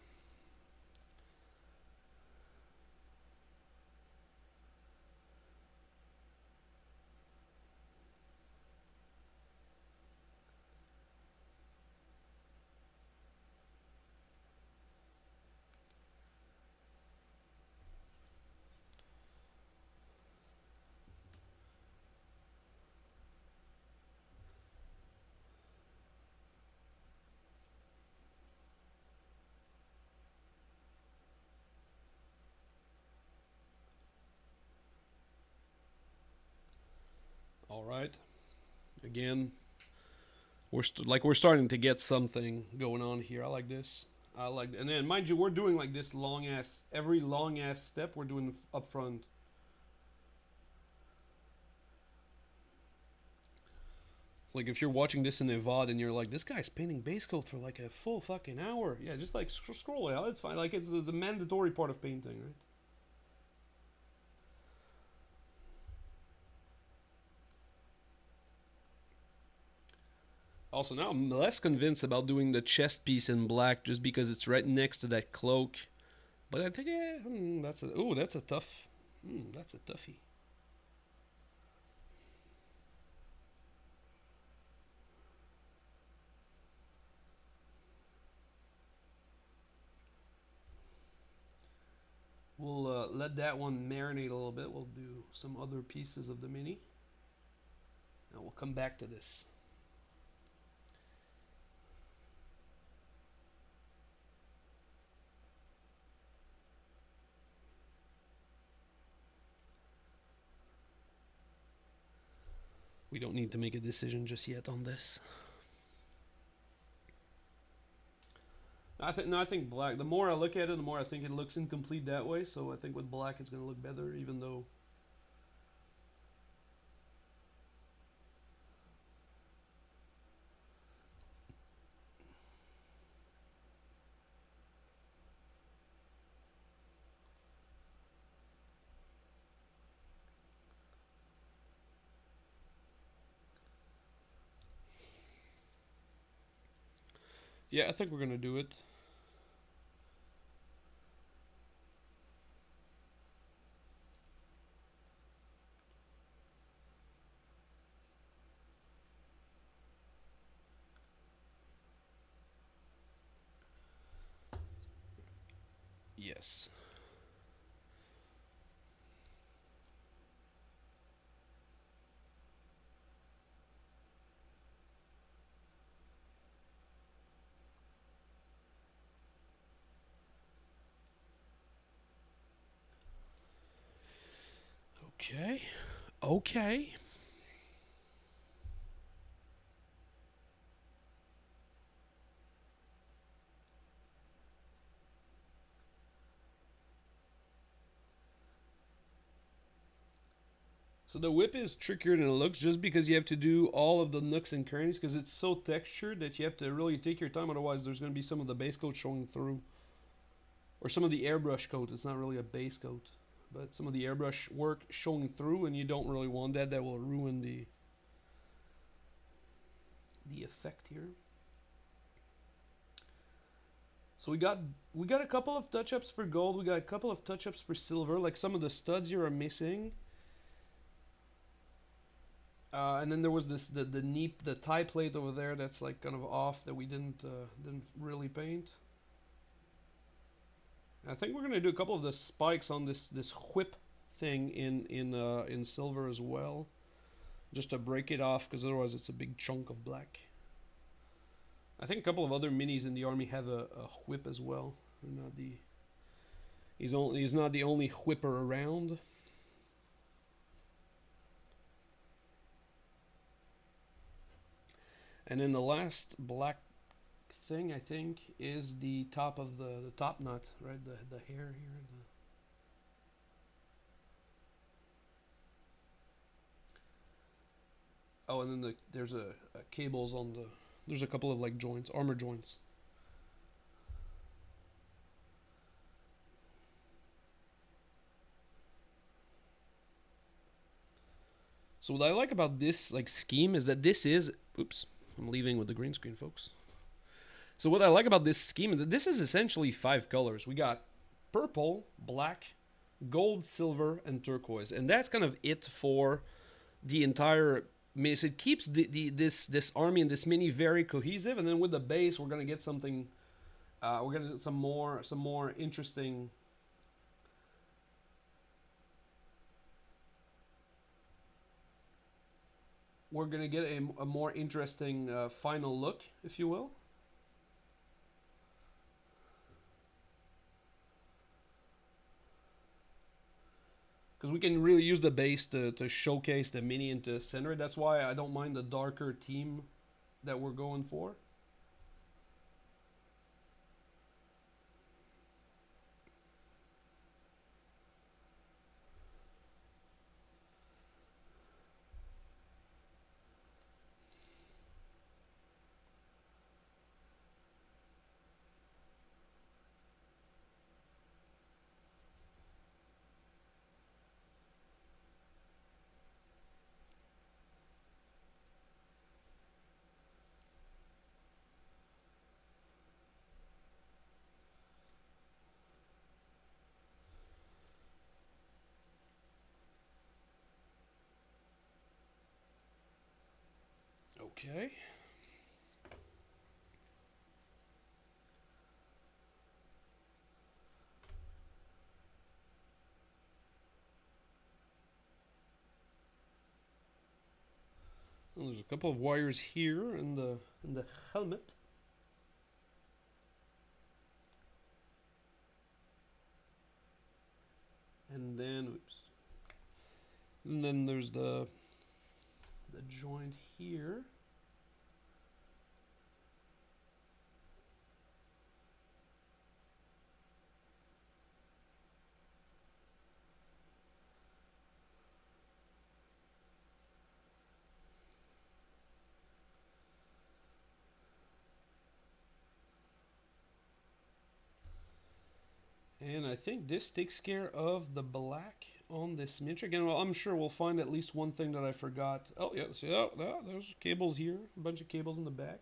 All right. Again, we're starting to get something going on here. I like this. I like, and then mind you, we're doing like this every long ass step we're doing up front. Like if you're watching this in a VOD and you're like, this guy's painting base coat for like a full fucking hour. Yeah, just like scroll out. It's fine. Like it's the mandatory part of painting, right? Also, now I'm less convinced about doing the chest piece in black just because it's right next to that cloak. But I think, yeah, that's a tough. That's a toughie. We'll let that one marinate a little bit. We'll do some other pieces of the mini, and we'll come back to this. We don't need to make a decision just yet on this. I think black. The more I look at it, the more I think it looks incomplete that way. So I think with black, it's gonna look better, even though. Yeah, I think we're gonna do it. Yes. Okay. Okay. So the whip is trickier than it looks, just because you have to do all of the nooks and crannies, because it's so textured that you have to really take your time. Otherwise, there's going to be some of the base coat showing through, or some of the airbrush coat. It's not really a base coat, but some of the airbrush work showing through, and you don't really want that. That will ruin the effect here. So we got a couple of touch-ups for gold. We got a couple of touch-ups for silver. Like some of the studs here are missing. And then there was the knee, the tie plate over there that's like kind of off, that we didn't really paint. And I think we're gonna do a couple of the spikes on this whip thing in silver as well, just to break it off, because otherwise it's a big chunk of black. I think a couple of other minis in the army have a whip as well. They're not the he's not the only whipper around. And then the last black thing, I think, is the top of the top nut, right? The hair here. Oh, and then there's a cables on the. There's a couple of like joints, armor joints. So what I like about this like scheme is that this is, oops, I'm leaving with the green screen, folks. So what I like about this scheme is that this is essentially 5 colors. We got purple, black, gold, silver, and turquoise, and that's kind of it for the entire. So it keeps this army and this mini very cohesive, and then with the base, we're gonna get something. We're gonna get some more interesting. We're gonna get a more interesting final look, if you will. Because we can really use the base to showcase the mini and to center it. That's why I don't mind the darker team that we're going for. Okay. And there's a couple of wires here in the helmet. And then, oops. And then there's the joint here. And I think this takes care of the black on this miniature. Again, well, I'm sure we'll find at least one thing that I forgot. Oh, yeah, see, oh, there's cables here. A bunch of cables in the back.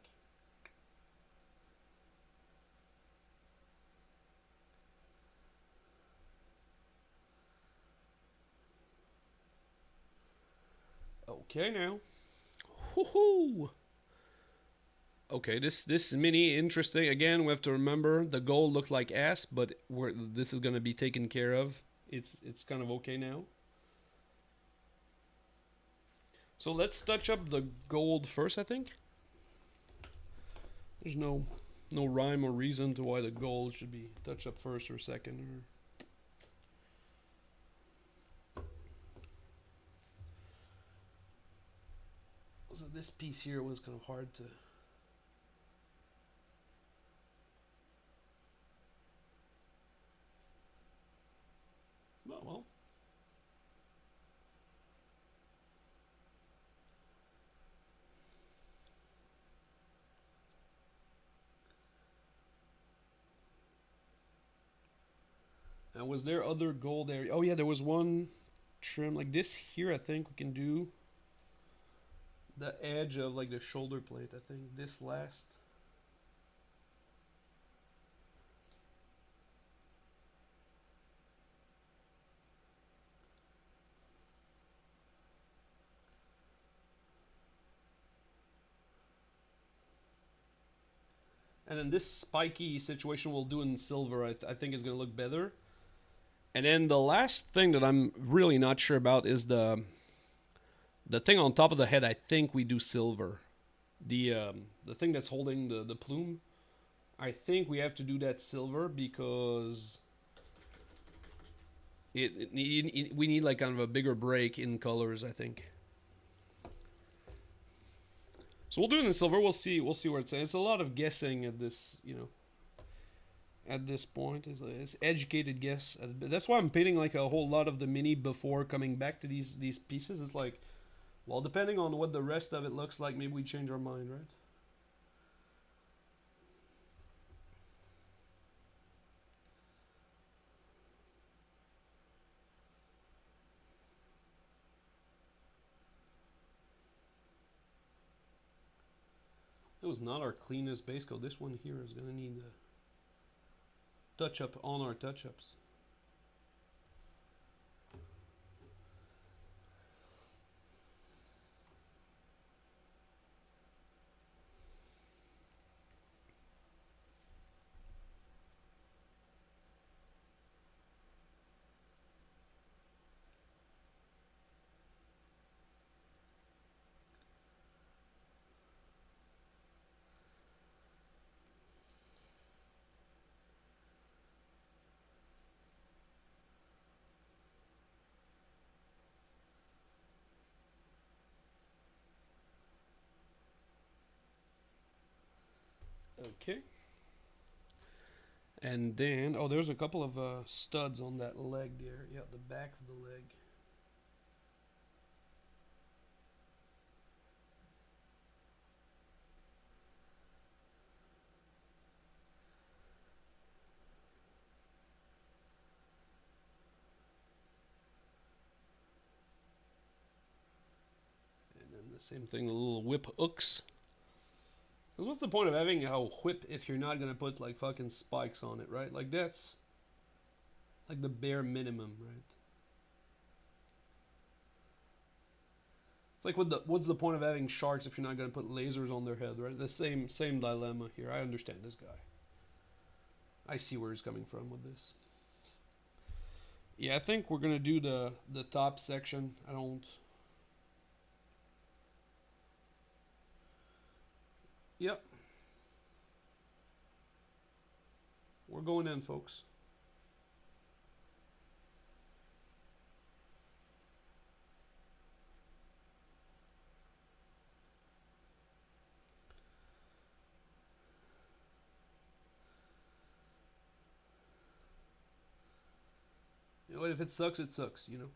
Okay, now. Woohoo! Okay, this mini interesting. Again, we have to remember the gold looked like ass, but this is gonna be taken care of. It's kind of okay now. So let's touch up the gold first, I think. There's no rhyme or reason to why the gold should be touched up first or second. So this piece here was kind of hard to. Well. Was there other gold area? Oh yeah, there was one trim like this here. I think we can do the edge of like the shoulder plate. I think this last. And then this spiky situation we'll do in silver, I think is going to look better. And then the last thing that I'm really not sure about is the thing on top of the head. I think we do silver. The thing that's holding the plume. I think we have to do that silver because we need like kind of a bigger break in colors, I think. So we'll do it in silver. We'll see where it's at. It's a lot of guessing at this, at this point. It's educated guess. That's why I'm painting like a whole lot of the mini before coming back to these pieces. It's like, well, depending on what the rest of it looks like, maybe we change our mind, right? It was not our cleanest base coat. This one here is going to need a touch up on our touch ups. Okay. And then, oh, there's a couple of studs on that leg there. Yeah, the back of the leg. And then the same thing, the little whip hooks. Because what's the point of having a whip if you're not going to put like fucking spikes on it, right? Like that's like the bare minimum, right? It's like what's the point of having sharks if you're not going to put lasers on their head, right? The same dilemma here. I understand this guy. I see where he's coming from with this. Yeah, I think we're going to do the top section. I don't... Yep. We're going in, folks. You know what? If it sucks, it sucks, you know?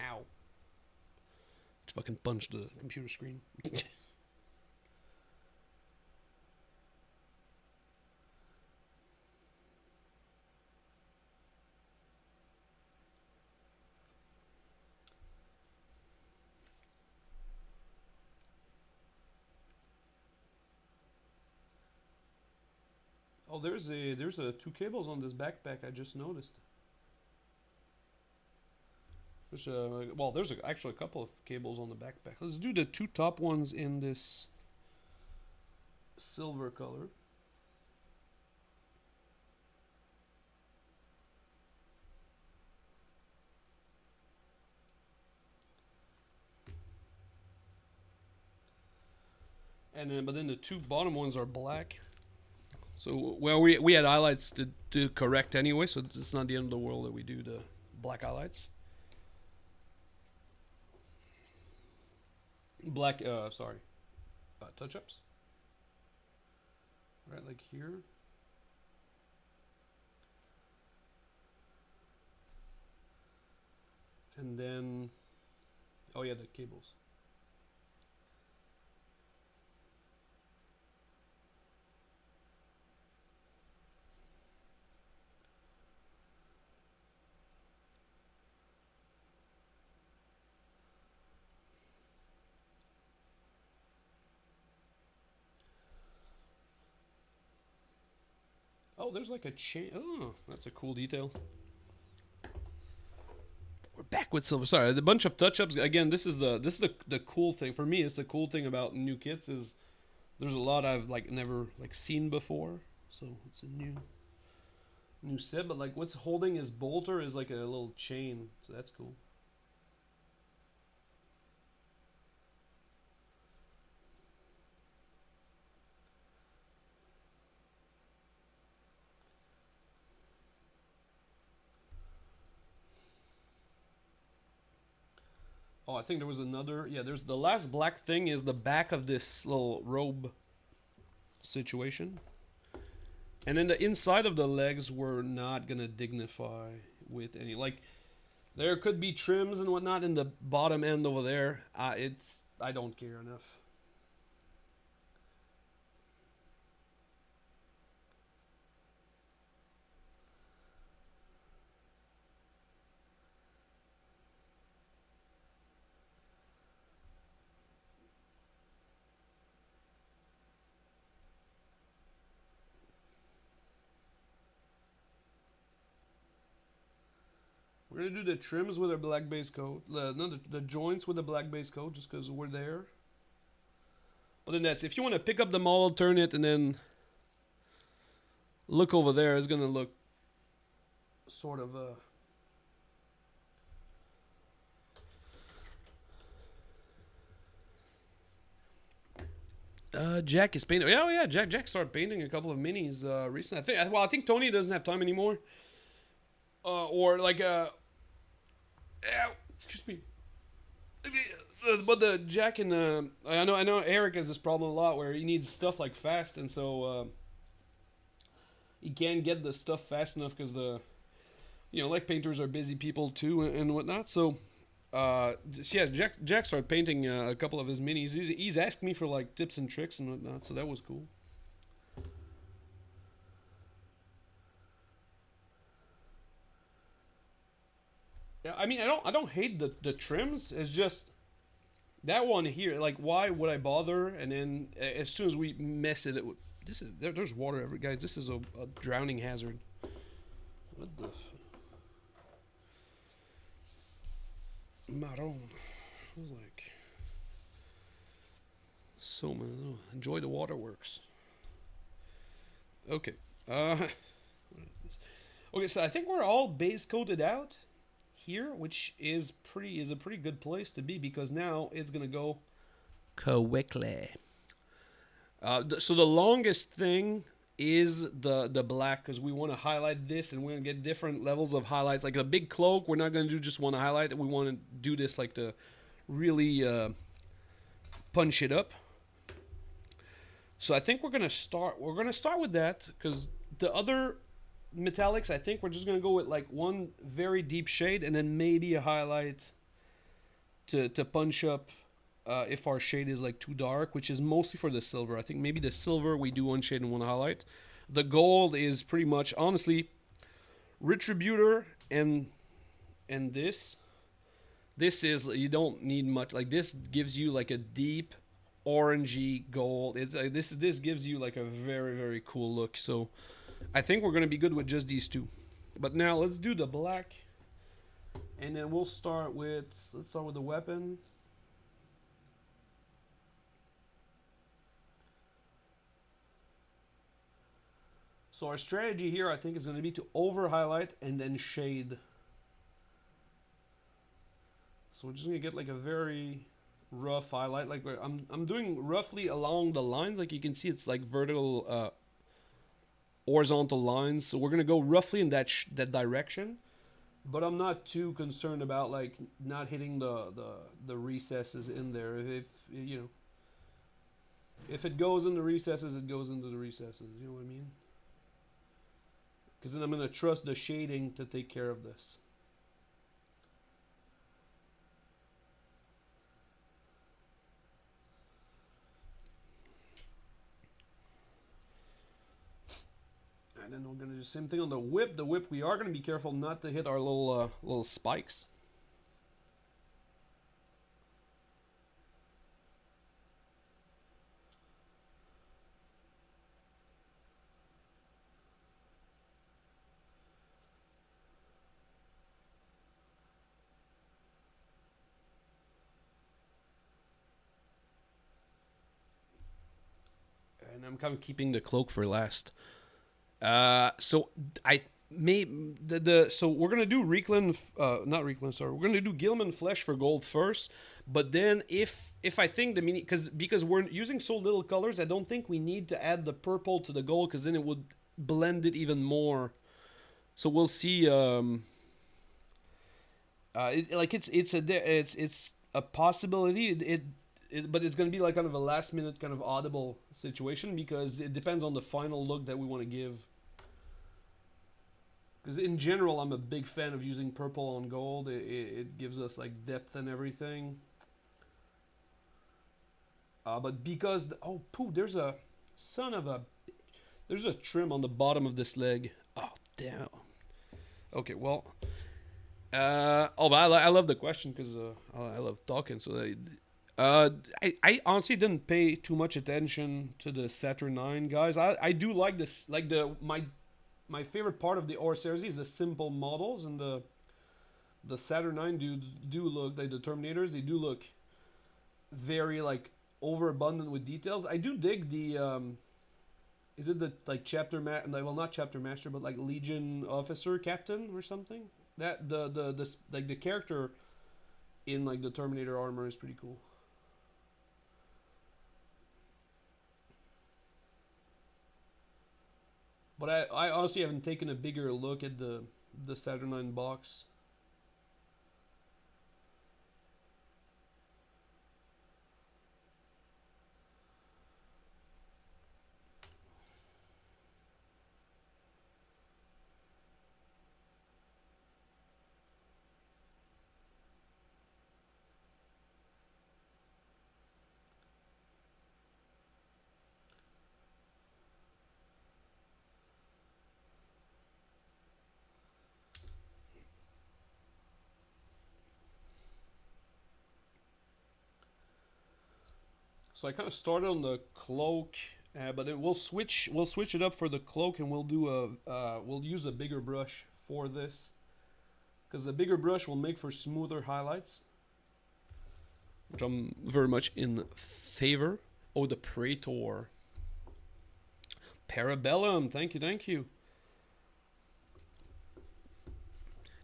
Ow. Just fucking punched the computer screen. Oh, there's a two cables on this backpack. I just noticed. There's actually a couple of cables on the backpack. Let's do the two top ones in this silver color. And then, but then the two bottom ones are black. So, well, we had highlights to correct anyway, so it's not the end of the world that we do the black highlights. black, sorry, touch-ups. Right, like here. And then, oh yeah, the cables. Oh, there's like a chain. Oh, that's a cool detail. We're back with silver. Sorry, the bunch of touch-ups. Again, this is the cool thing for me. It's the cool thing about new kits is there's a lot I've like never like seen before. So it's a new set. But like what's holding his bolter is like a little chain. So that's cool. Oh, I think there was another. Yeah, there's the last black thing is the back of this little robe situation. And then the inside of the legs we're not gonna dignify with any like there could be trims and whatnot in the bottom end over there. I don't care enough. We're gonna do the trims with a black base coat. No, the joints with a black base coat, just because we're there. But then that's if you want to pick up the model, turn it, and then look over there. It's gonna look sort of Jack is painting. Oh yeah, Jack started painting a couple of minis recently. I think Tony doesn't have time anymore. Or like excuse me. But the Jack and I know Eric has this problem a lot where he needs stuff like fast, and so he can't get the stuff fast enough because the like painters are busy people too and whatnot. So yeah, Jack started painting a couple of his minis. He's asked me for like tips and tricks and whatnot, so that was cool. Yeah, I mean I don't hate the trims. It's just that one here. Like, why would I bother? And then as soon as we mess it, there's water every guys. This is a drowning hazard. What the marron? I was like, so many. Enjoy the waterworks. Okay. What is this? Okay, so I think we're all base coated out here, which is a pretty good place to be because now it's gonna go quickly. So the longest thing is the black because we want to highlight this and we're gonna get different levels of highlights. Like a big cloak, we're not gonna do just one highlight. We want to do this like to really punch it up. So I think we're gonna start. We're gonna start with that because the other metallics, I think we're just gonna go with like one very deep shade and then maybe a highlight to punch up if our shade is like too dark, which is mostly for the silver. I think maybe the silver we do one shade and one highlight. The gold is pretty much honestly Retributor and this. This is you don't need much. Like this gives you like a deep orangey gold. It's this gives you like a very cool look. So I think we're gonna be good with just these two. But now let's do the black, and then we'll start with the weapon. So our strategy here, I think, is going to be to over highlight and then shade. So we're just going to get like a very rough highlight. Like I'm doing roughly along the lines. Like you can see, it's like vertical, horizontal lines. So we're going to go roughly in that direction. But I'm not too concerned about like not hitting the recesses in there. If you know, if it goes in the recesses, it goes into the recesses. You know what I mean? Because then I'm gonna trust the shading to take care of this. And then we're gonna do the same thing on the whip. The whip, we are gonna be careful not to hit our little spikes. And I'm kind of keeping the cloak for last. So I may the so we're gonna do Reekland, not Reekland, sorry. We're gonna do Gilman Flesh for gold first, but then if I think the mini because we're using so little colors, I don't think we need to add the purple to the gold because then it would blend it even more. So we'll see. Like it's a possibility. But it's gonna be like kind of a last minute kind of audible situation because it depends on the final look that we want to give. Because in general, I'm a big fan of using purple on gold. It gives us like depth and everything. But because oh pooh, there's a son of a there's a trim on the bottom of this leg. Oh damn. Okay, well. But I love the question because I love talking. So I honestly didn't pay too much attention to the Saturn 9 guys. I do like this. Like my favorite part of the Or series is the simple models, and the Saturn 9 dudes do look like the Terminators. They do look very like overabundant with details. I do dig the is it the like well, not chapter master, but like Legion officer captain or something. That the like the character in like the Terminator armor is pretty cool. But I honestly haven't taken a bigger look at the Saturn 9 box. So I kind of started on the cloak, but then we'll switch it up for the cloak, and we'll use a bigger brush for this because the bigger brush will make for smoother highlights, which I'm very much in favor. Oh, the Praetor. Parabellum. Thank you, thank you.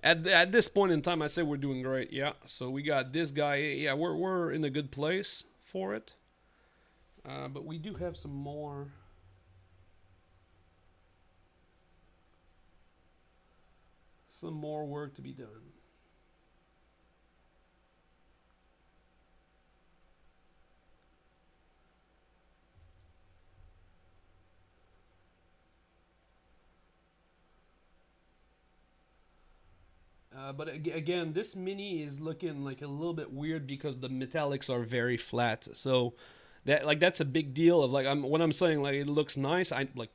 At this point in time, I say we're doing great. Yeah. So we got this guy. Yeah, we're in a good place for it. But we do have some more work to be done. But again, this mini is looking like a little bit weird because the metallics are very flat. So that's a big deal. Of like when I'm saying like it looks nice, I like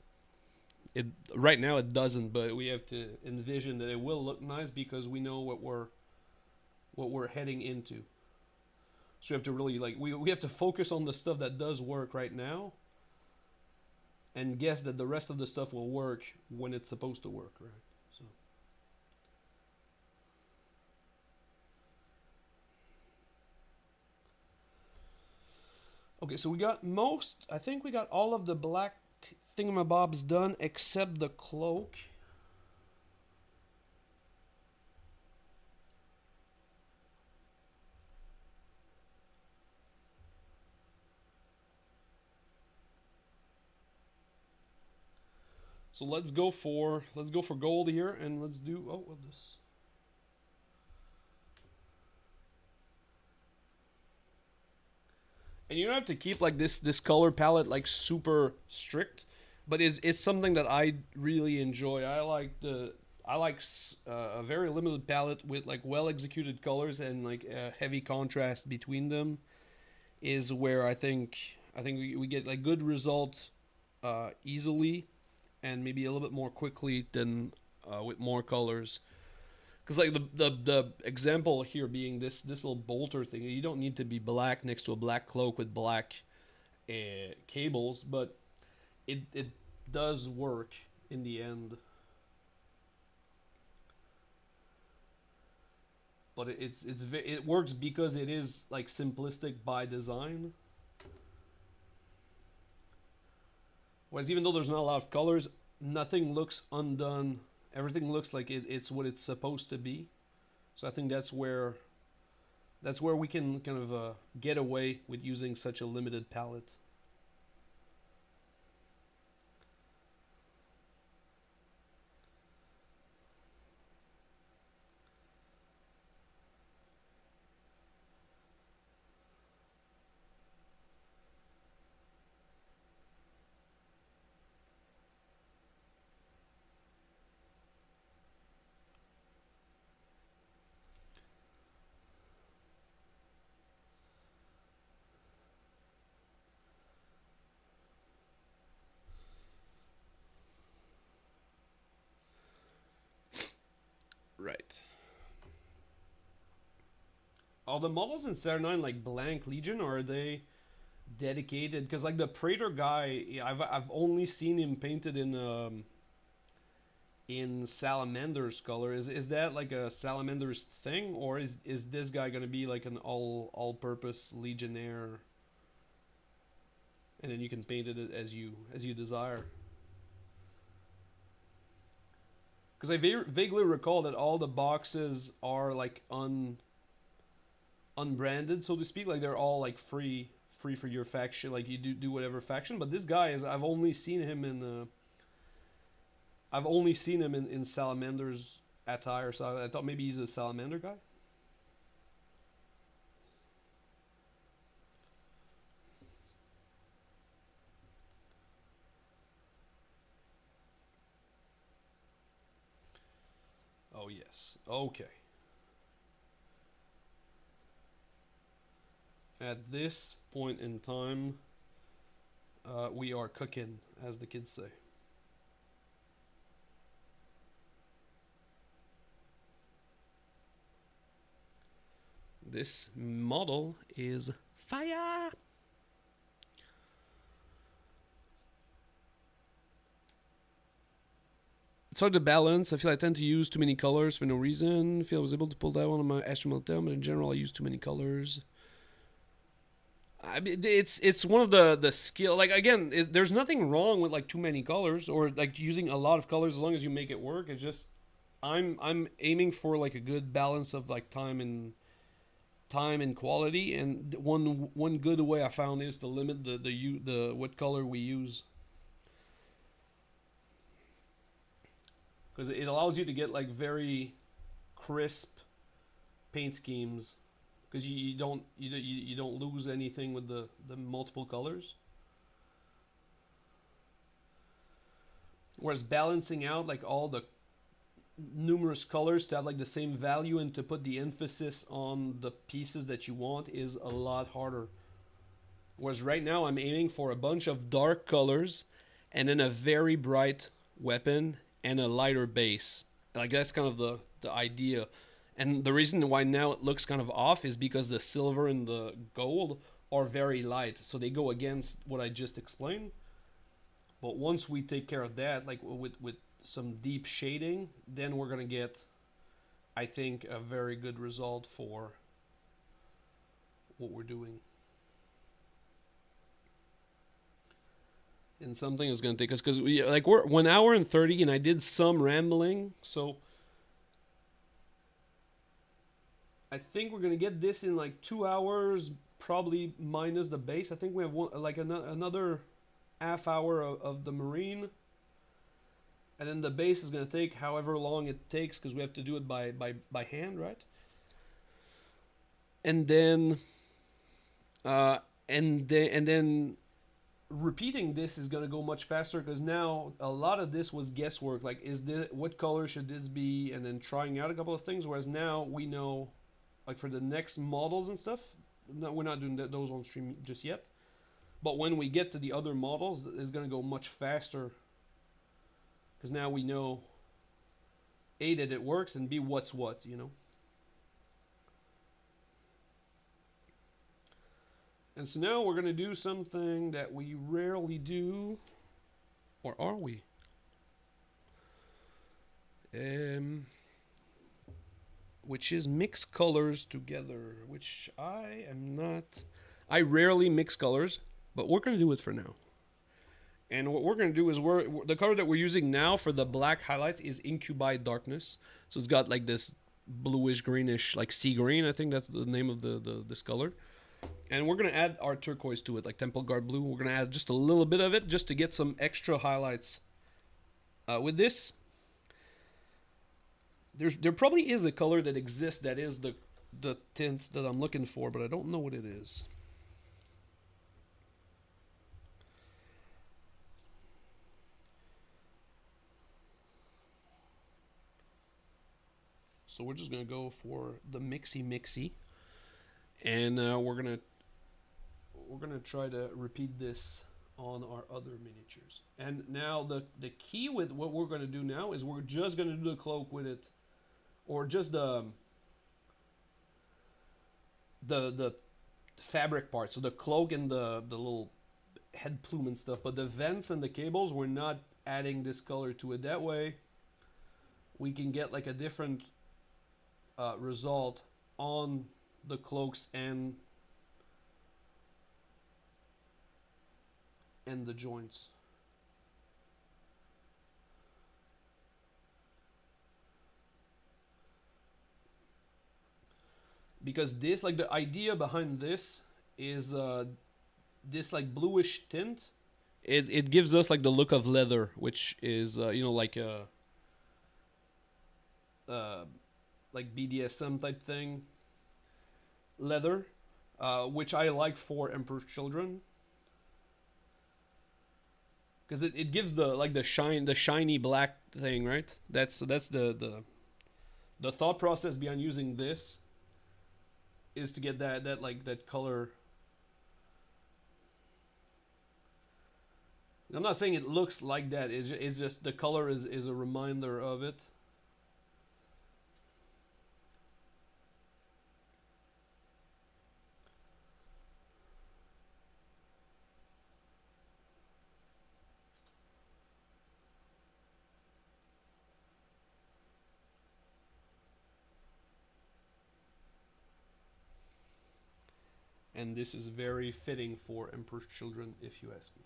it right now it doesn't, but we have to envision that it will look nice because we know what we're heading into. So we have to really like we have to focus on the stuff that does work right now, and guess that the rest of the stuff will work when it's supposed to work, right? So. Okay, so I think we got all of the black thingamabobs done except the cloak. So let's go for gold here, and let's do. Oh, well, this. And you don't have to keep like this color palette like super strict, but it's something that I really enjoy. I like a very limited palette with like well executed colors and like a heavy contrast between them is where I think we get like good results easily and maybe a little bit more quickly than with more colors. Because like the example here being this little bolter thing, you don't need to be black next to a black cloak with black cables, but it does work in the end. But it works because it is like simplistic by design. Whereas even though there's not a lot of colors, nothing looks undone. Everything looks like it's what it's supposed to be. So I think that's where we can kind of get away with using such a limited palette. Right. Are the models in Saturn like blank Legion, or are they dedicated? Because like the Praetor guy, I've only seen him painted in Salamander's color. Is that like a Salamander's thing, or is this guy gonna be like an all purpose Legionnaire, and then you can paint it as you desire? Because I vaguely recall that all the boxes are like unbranded, so to speak. Like they're all like free for your faction. Like you do whatever faction. But this guy is I've only seen him in Salamander's attire. So I thought maybe he's a Salamander guy. Oh yes. Okay. At this point in time, we are cooking, as the kids say. This model is fire. It's hard to balance. I feel I tend to use too many colors for no reason. I feel I was able to pull that one on my Astral Meltdown, but in general, I use too many colors. I mean, it's one of the skill. Like again, there's nothing wrong with like too many colors or like using a lot of colors as long as you make it work. It's just I'm aiming for like a good balance of like time and quality. And one good way I found is to limit the what color we use, because it allows you to get like very crisp paint schemes, because you don't lose anything with the multiple colors. Whereas balancing out like all the numerous colors to have like the same value and to put the emphasis on the pieces that you want is a lot harder. Whereas right now I'm aiming for a bunch of dark colors and then a very bright weapon and a lighter base. Like that's kind of the idea. And the reason why now it looks kind of off is because the silver and the gold are very light. So they go against what I just explained. But once we take care of that, like with some deep shading, then we're going to get, I think, a very good result for what we're doing. And something is going to take us, because we're 1 hour and 30 and I did some rambling. So I think we're going to get this in like 2 hours, probably minus the base. I think we have another half hour of the marine, and then the base is going to take however long it takes, because we have to do it by hand, right? And then and then repeating this is going to go much faster, because now a lot of this was guesswork, like is this, what color should this be, and then trying out a couple of things, whereas now we know, like for the next models and stuff, no, we're not doing those on stream just yet, but when we get to the other models, it's going to go much faster, because now we know A, that it works, and B, what's what, you know. And so now we're going to do something that we rarely do. Or are we? Which is mix colors together, which I am not. I rarely mix colors, but we're going to do it for now. And what we're going to do is the color that we're using now for the black highlights is Incubi Darkness. So it's got like this bluish greenish, like sea green. I think that's the name of this color. And we're going to add our turquoise to it, like Temple Guard Blue. We're going to add just a little bit of it just to get some extra highlights. With this, there probably is a color that exists that is the tint that I'm looking for, but I don't know what it is. So we're just going to go for the mixy. And we're gonna try to repeat this on our other miniatures. And now the key with what we're gonna do now is we're just gonna do the cloak with it, or just the fabric part. So the cloak and the little head plume and stuff. But the vents and the cables, we're not adding this color to it. That way, we can get like a different result on the cloaks and the joints. Because this, like the idea behind this is this like bluish tint. It gives us like the look of leather, which is you know, like a like BDSM type thing. Leather, which I like for Emperor's Children, because it gives the like the shiny black thing, right? That's the thought process behind using this is to get that like that color. I'm not saying it looks like that. It's just the color is a reminder of it. And this is very fitting for Emperor's Children, if you ask me.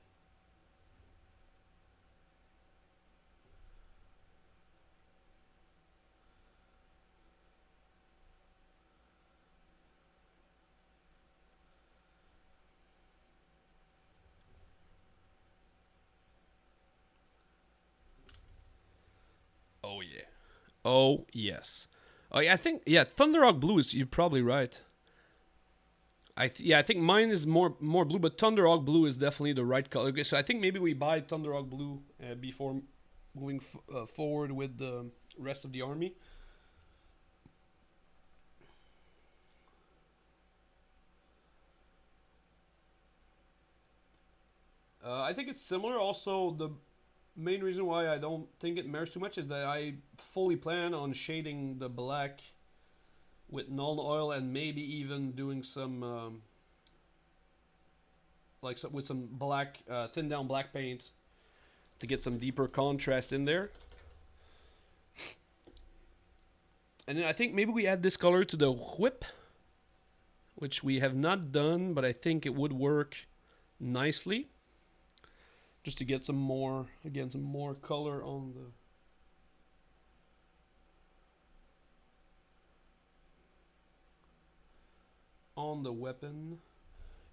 Oh yeah. Oh yes. Oh yeah, I think Thunderhawk Blue is, you're probably right. I think mine is more blue, but Thunderhawk Blue is definitely the right color. Okay, so I think maybe we buy Thunderhawk Blue before moving forward with the rest of the army. I think it's similar. Also, the main reason why I don't think it matters too much is that I fully plan on shading the black with Nuln Oil, and maybe even doing some with some black thin down black paint to get some deeper contrast in there. And then I think maybe we add this color to the whip, which we have not done, but I think it would work nicely, just to get some more, again, some more color on the weapon.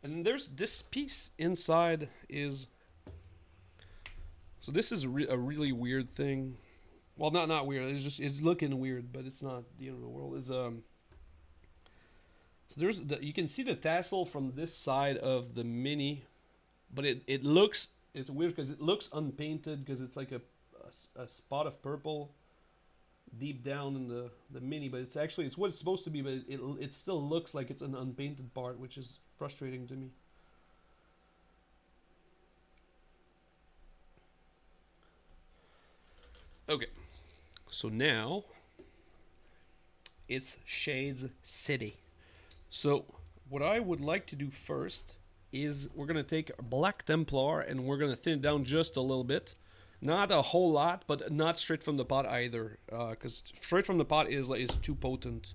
And there's this piece inside is, so this is a really weird thing. Well, not weird. It's just, it's looking weird, but it's not the end of the world. Is So you can see the tassel from this side of the mini, but it looks, it's weird because it looks unpainted because it's like a spot of purple deep down in the mini, but it's actually, it's what it's supposed to be, but it still looks like it's an unpainted part, which is frustrating to me. Okay, so now it's Shades City. So what I would like to do first is we're gonna take Black Templar and we're gonna thin it down just a little bit. Not a whole lot, but not straight from the pot either, because straight from the pot is too potent.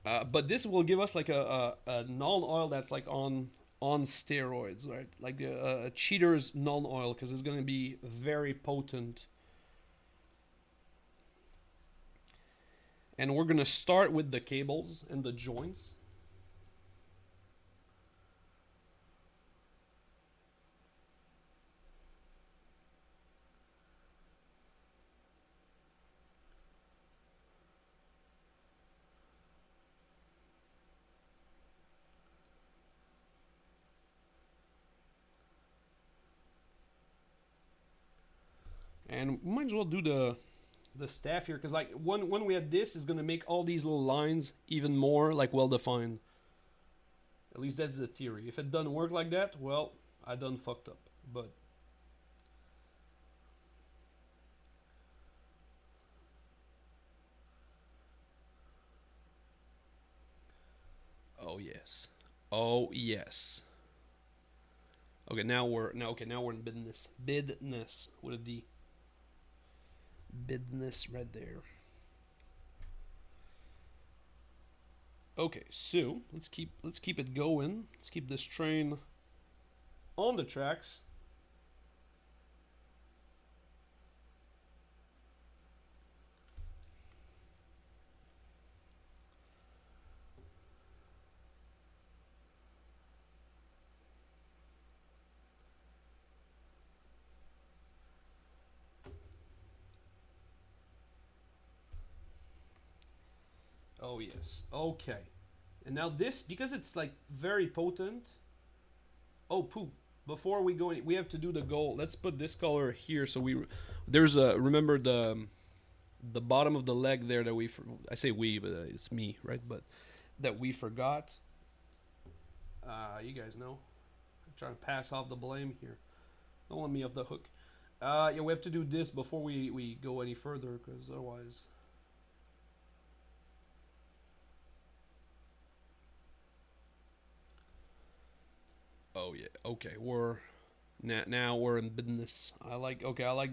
But this will give us like a null oil that's like on steroids, right? Like a cheater's null oil, because it's gonna be very potent. And we're gonna start with the cables and the joints. And we might as well do the staff here, because like when we had this is gonna make all these little lines even more like well defined. At least that's the theory. If it doesn't work like that, well, I done fucked up. But oh yes, oh yes. Okay, now we're in business. Business with a D. Business right there. Okay, so let's keep it going. Let's keep this train on the tracks. Oh yes. Okay. And now this, because it's like very potent. Oh poop. Before we go in, we have to do the gold. Let's put this color here so there's a, remember the bottom of the leg there that I say we, but it's me, right? But that we forgot. You guys know. I'm trying to pass off the blame here. Don't let me off the hook. Yeah, we have to do this before we go any further, because otherwise. Oh yeah. Okay, we're now we're in business. I like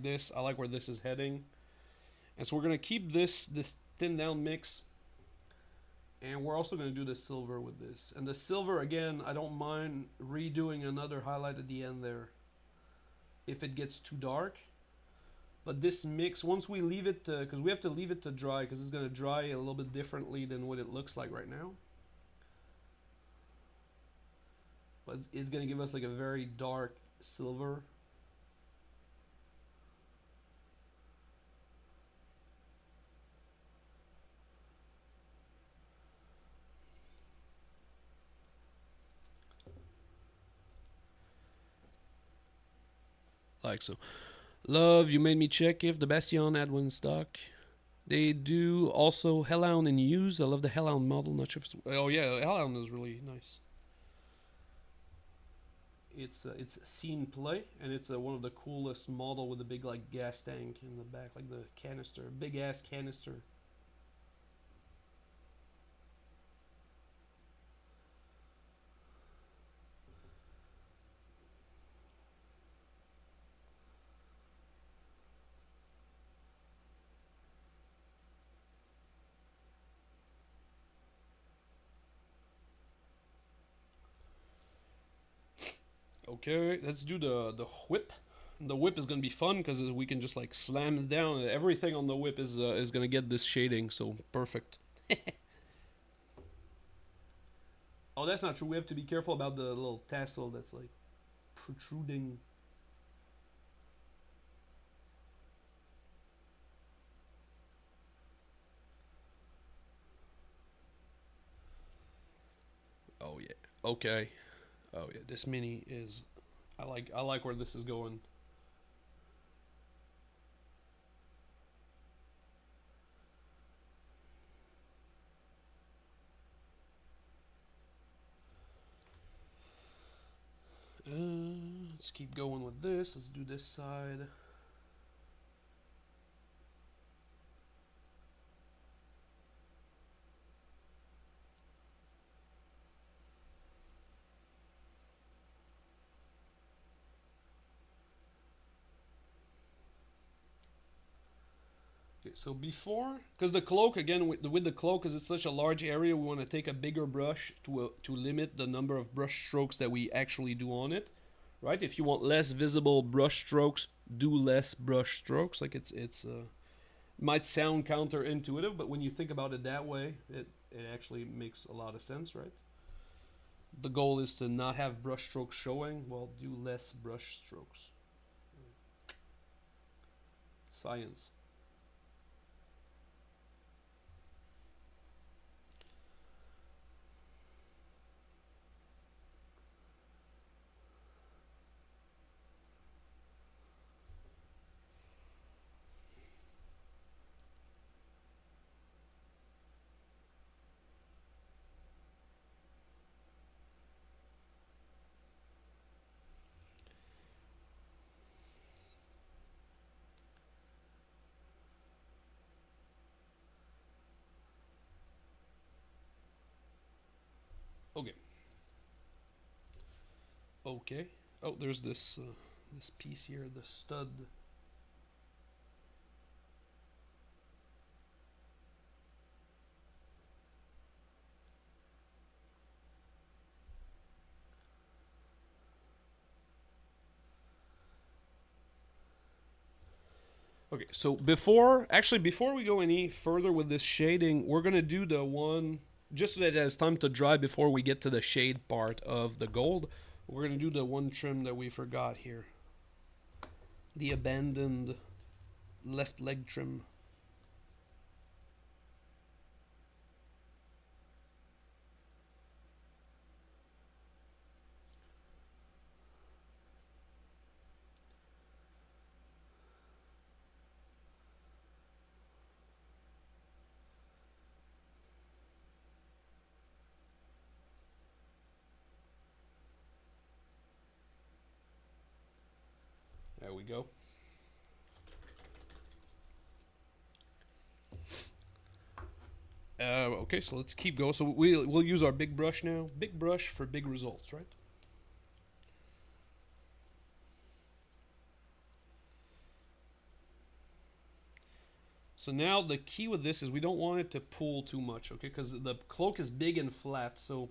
this. I like where this is heading. And so we're gonna keep this thin down mix. And we're also gonna do the silver with this. And the silver again, I don't mind redoing another highlight at the end there if it gets too dark. But this mix, once we leave it, because we have to leave it to dry, because it's gonna dry a little bit differently than what it looks like right now. But it's gonna give us like a very dark silver. Like so. Love, you made me check if the Bastion had one in stock. They do also Hellhound in use. I love the Hellhound model. Not sure if it's. Oh yeah, Hellhound is really nice. It's seen play, and it's one of the coolest model with a big like gas tank in the back, like the canister, big ass canister. Okay, let's do the whip. The whip is gonna be fun because we can just like slam it down. Everything on the whip is gonna get this shading, so perfect. Oh, that's not true. We have to be careful about the little tassel that's like protruding. Okay. Oh yeah, this mini is. I like where this is going. Let's keep going with this. Let's do this side. Okay, so before, because the cloak again with the cloak, because it's such a large area, we want to take a bigger brush to limit the number of brush strokes that we actually do on it, right? If you want less visible brush strokes, do less brush strokes. Like it's might sound counterintuitive, but when you think about it that way, it actually makes a lot of sense, right? The goal is to not have brush strokes showing. Well, do less brush strokes. Science. Okay. Okay. Oh, there's this piece here, the stud. Okay, so before we go any further with this shading, we're gonna do the one just so that it has time to dry before we get to the shade part of the gold. We're gonna do the one trim that we forgot here, the abandoned left leg trim. There we go. Okay, so let's keep going. So we'll use our big brush now. Big brush for big results, right? So now the key with this is we don't want it to pull too much, okay? Because the cloak is big and flat, so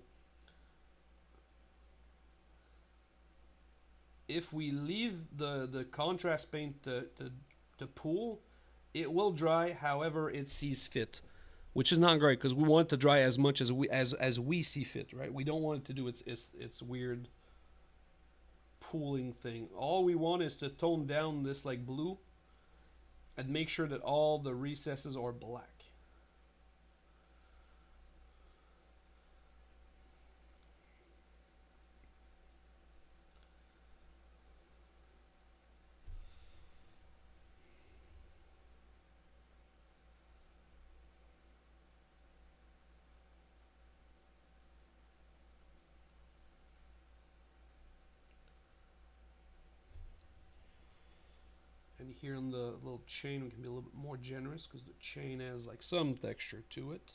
if we leave the contrast paint to pool, it will dry however it sees fit, which is not great because we want it to dry as much as we see fit, right? We don't want it to do its weird pooling thing. All we want is to tone down this like blue and make sure that all the recesses are black. And here on the little chain, we can be a little bit more generous because the chain has like some texture to it.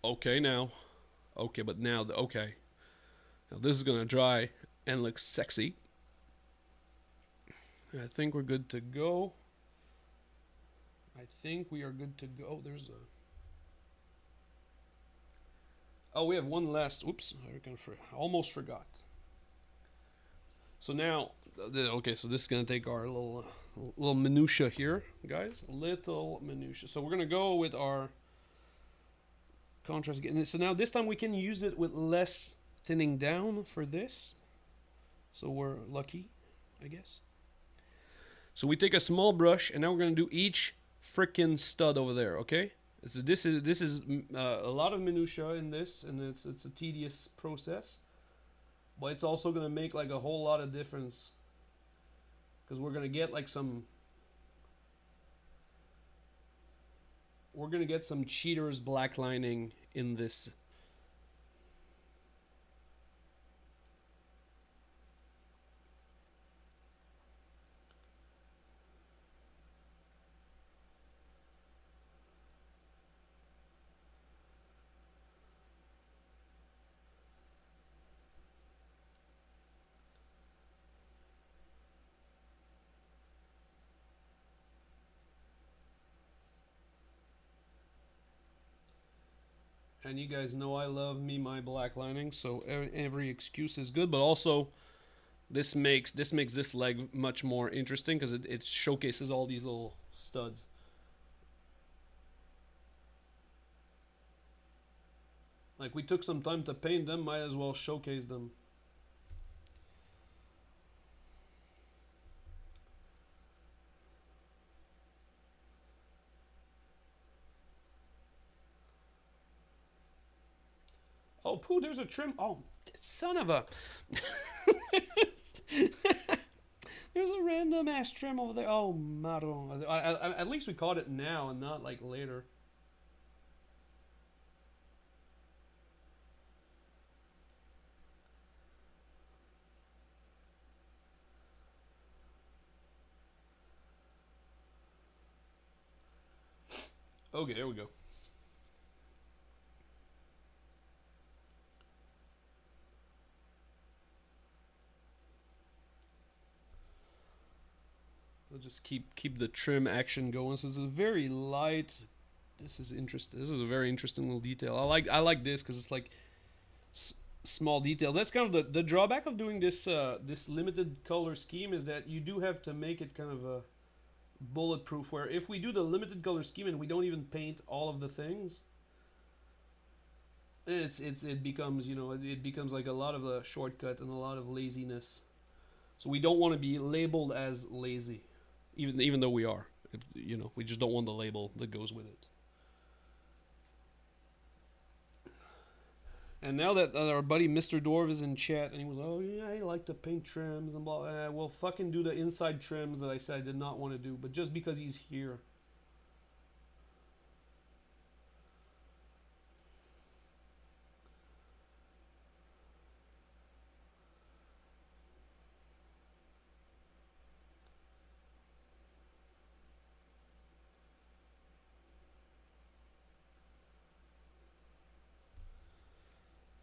Okay, now. Okay, but now, okay. Now this is gonna dry and look sexy. I think we're good to go. I think we are good to go. There's a. Oh, we have one last. Oops, I almost forgot. So now, okay, so this is gonna take our little minutia here, guys. Little minutia. So we're gonna go with our contrast again. So now this time we can use it with less thinning down for this. So we're lucky, I guess. So we take a small brush, and now we're gonna do each frickin' stud over there. Okay. So this is a lot of minutia in this, and it's a tedious process, but it's also gonna make like a whole lot of difference because we're gonna get like some. We're gonna get some cheaters black lining in this. And you guys know I love me my black lining, so every excuse is good. But also, this makes this leg much more interesting because it showcases all these little studs. Like we took some time to paint them, might as well showcase them. Oh, poo, there's a trim. Oh, son of a. There's a random ass trim over there. Oh, marron. At least we caught it now and not like later. Okay, there we go. I'll just keep the trim action going. So it's a very light. This is interesting. This is a very interesting little detail. I like this because it's like small detail. That's kind of the drawback of doing this this limited color scheme is that you do have to make it kind of a bulletproof. Where if we do the limited color scheme and we don't even paint all of the things, it becomes, you know, it becomes like a lot of a shortcut and a lot of laziness. So we don't want to be labeled as lazy, even though we are. You know, we just don't want the label that goes with it. And now that our buddy Mr. Dwarf is in chat, and he was, oh yeah, I like to paint trims and blah. Well, fucking do the inside trims that I said I did not want to do, but just because he's here.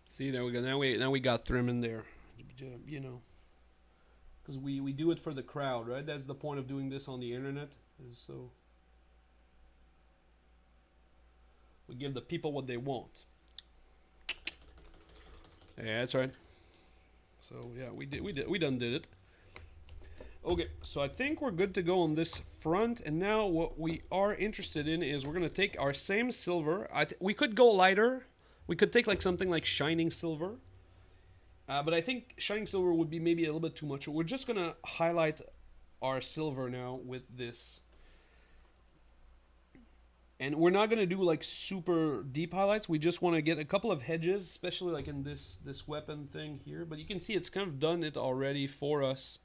See, there we go. Now we got trim in there, you know, because we do it for the crowd, right? That's the point of doing this on the internet, is so we give the people what they want. Yeah, that's right. So yeah, we done did it. Okay, so I think we're good to go on this front, and now what we are interested in is we're gonna take our same silver. We could go lighter. We could take like something like shining silver, but I think shining silver would be maybe a little bit too much. We're just gonna highlight our silver now with this, and we're not gonna do like super deep highlights. We just want to get a couple of hedges, especially like in this weapon thing here. But you can see it's kind of done it already for us.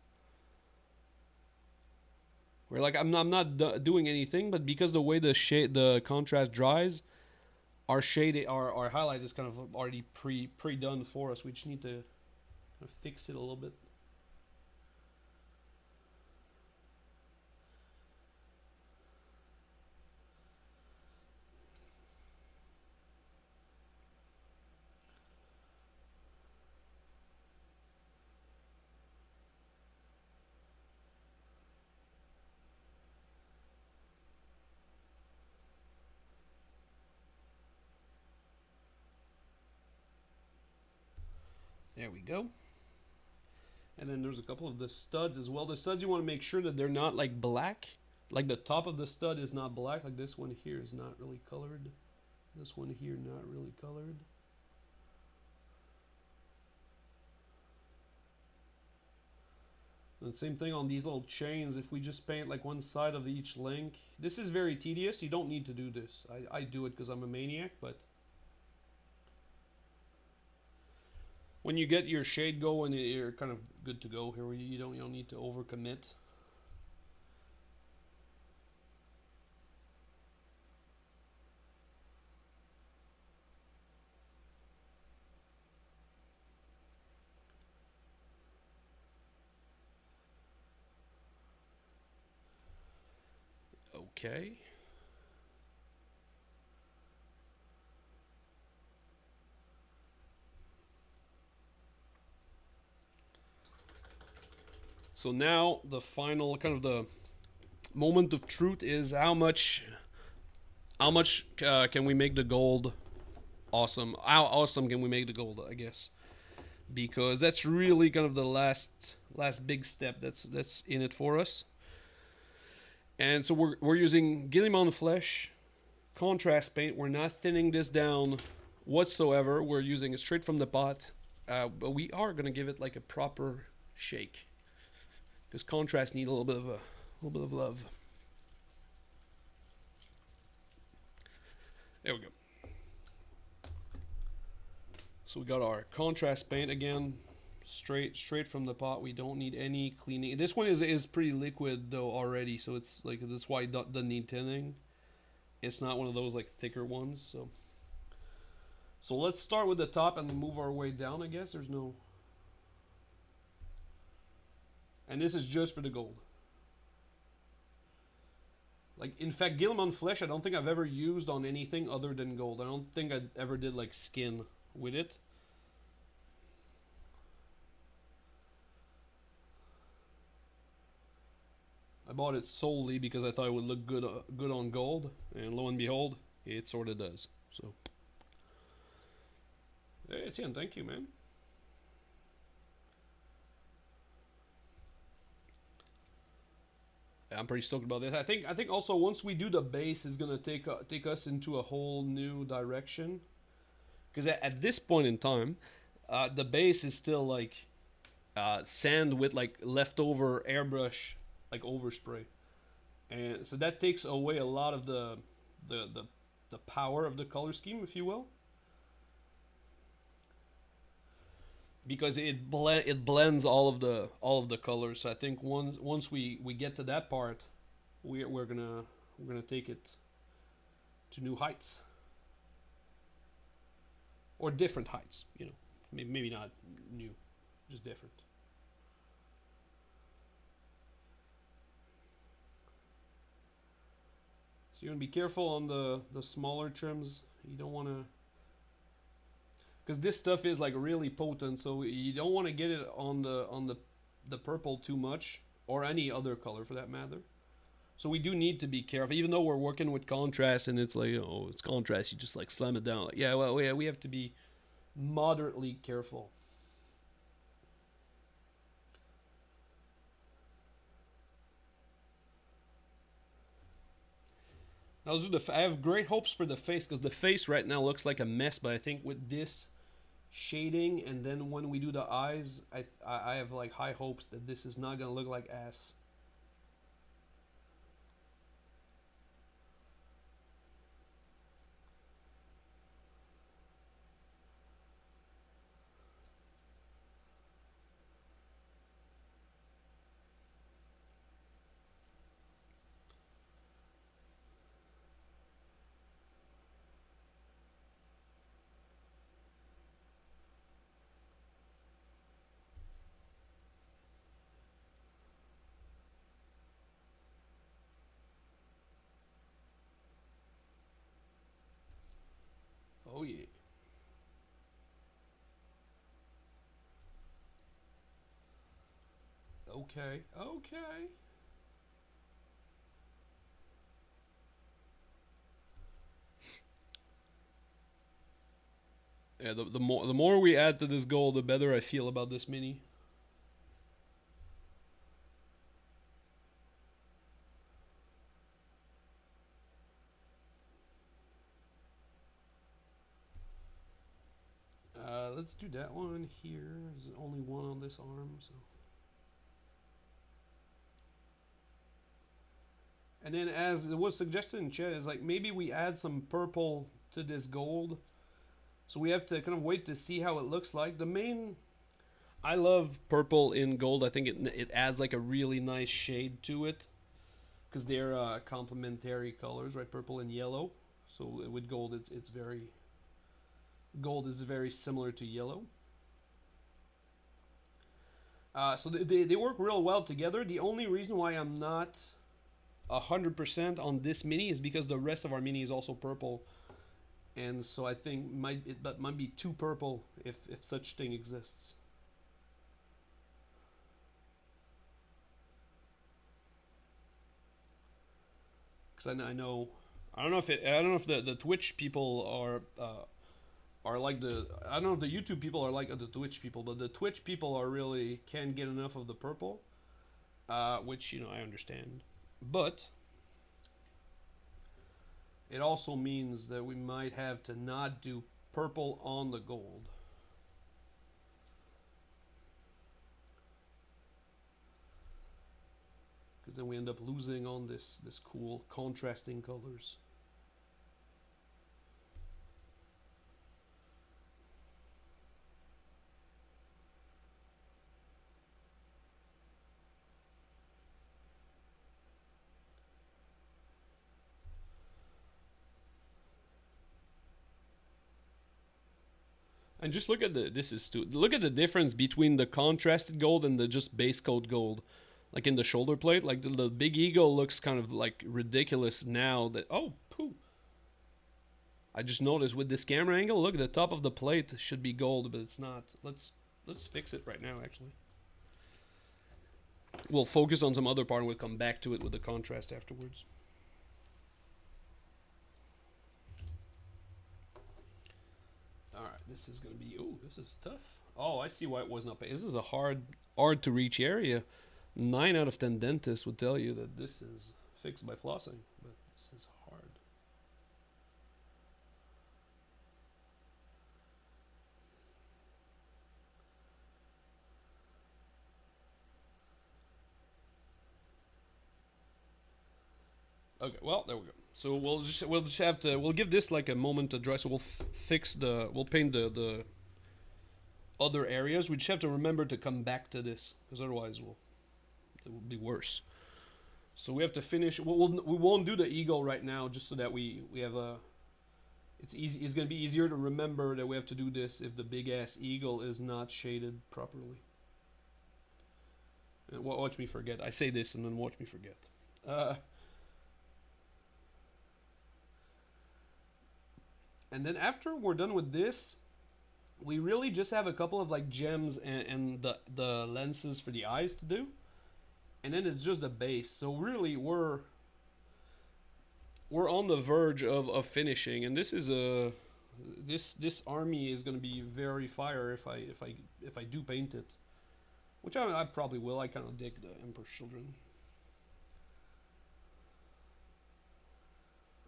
We're like I'm not doing anything, but because the way the contrast dries, our shade, our highlight is kind of already pre done for us. We just need to kind of fix it a little bit. There we go. And then there's a couple of the studs as well. The studs, you want to make sure that they're not like black. Like the top of the stud is not black. Like this one here is not really colored. This one here not really colored. And same thing on these little chains. If we just paint like one side of each link, this is very tedious. You don't need to do this. I do it because I'm a maniac, but when you get your shade going, you're kind of good to go here. You don't need to overcommit. Okay. So now the final kind of the moment of truth is how much can we make the gold awesome? How awesome can we make the gold? I guess because that's really kind of the last big step that's in it for us. And so we're using Guillemot Flesh contrast paint. We're not thinning this down whatsoever. We're using it straight from the pot, but we are gonna give it like a proper shake because contrast need a little bit of love. There we go. So we got our contrast paint again, straight from the pot. We don't need any cleaning. This one is pretty liquid though already, so it's like that's why it doesn't need tinning. It's not one of those like thicker ones. So let's start with the top and move our way down. I guess there's no. And this is just for the gold. Like, in fact, Guillemot Flesh, I don't think I've ever used on anything other than gold. I don't think I ever did, like, skin with it. I bought it solely because I thought it would look good on gold. And lo and behold, it sort of does. So, hey, Etienne, thank you, man. I'm pretty stoked about this. I think also once we do the base is gonna take us into a whole new direction. Because at this point in time, the base is still like sand with like leftover airbrush like overspray, and so that takes away a lot of the power of the color scheme, if you will. Because it blends all of the colors. So I think once we get to that part, we're gonna take it to new heights or different heights. You know, maybe not new, just different. So you want to be careful on the smaller trims. You don't want to. Because this stuff is like really potent, so you don't want to get it on the purple too much, or any other color for that matter. So we do need to be careful, even though we're working with contrast, and it's like, it's contrast, you just like slam it down. Like, yeah, well, yeah, we have to be moderately careful. I have great hopes for the face, because the face right now looks like a mess, but I think with this shading, and then when we do the eyes, I have like high hopes that this is not gonna look like ass. Oh yeah. Okay, okay. Yeah, the more we add to this goal, the better I feel about this mini. Let's do that one here. There's only one on this arm, so. And then, as it was suggested in chat, is like maybe we add some purple to this gold. So we have to kind of wait to see how it looks like. The main, I love purple in gold. I think it adds like a really nice shade to it because they're complementary colors, right? Purple and yellow. So with gold, it's very gold is very similar to yellow. So they work real well together. The only reason why I'm not 100% on this mini is because the rest of our mini is also purple, and so I think that might be too purple if such thing exists. Because I know I don't know if the Twitch people are like I don't know if the YouTube people are like the Twitch people, but the Twitch people are really can't get enough of the purple, which I understand, but it also means that we might have to not do purple on the gold. Because then we end up losing on this cool contrasting colors. And just look at look at the difference between the contrasted gold and the just base coat gold. Like in the shoulder plate, like the big eagle looks kind of like ridiculous now that I just noticed with this camera angle, look, the top of the plate should be gold, but it's not. Let's fix it right now actually. We'll focus on some other part and we'll come back to it with the contrast afterwards. Alright, this is gonna be this is tough. Oh, I see why it was not paid. This is a hard to reach area. 9 out of 10 dentists would tell you that this is fixed by flossing, but this is hard. Okay, well, there we go. So we'll just have to give this like a moment to dry. So we'll paint the other areas. We just have to remember to come back to this because otherwise it will be worse. So we have to finish. We won't do the eagle right now, just so that we have a. It's easy. It's gonna be easier to remember that we have to do this if the big ass eagle is not shaded properly. And watch me forget. I say this and then watch me forget. And then after we're done with this, we really just have a couple of like gems and the lenses for the eyes to do. And then it's just the base. So really we're on the verge of finishing, and this is this army is going to be very fire if I do paint it, which I probably will. I kind of dig the Emperor's Children.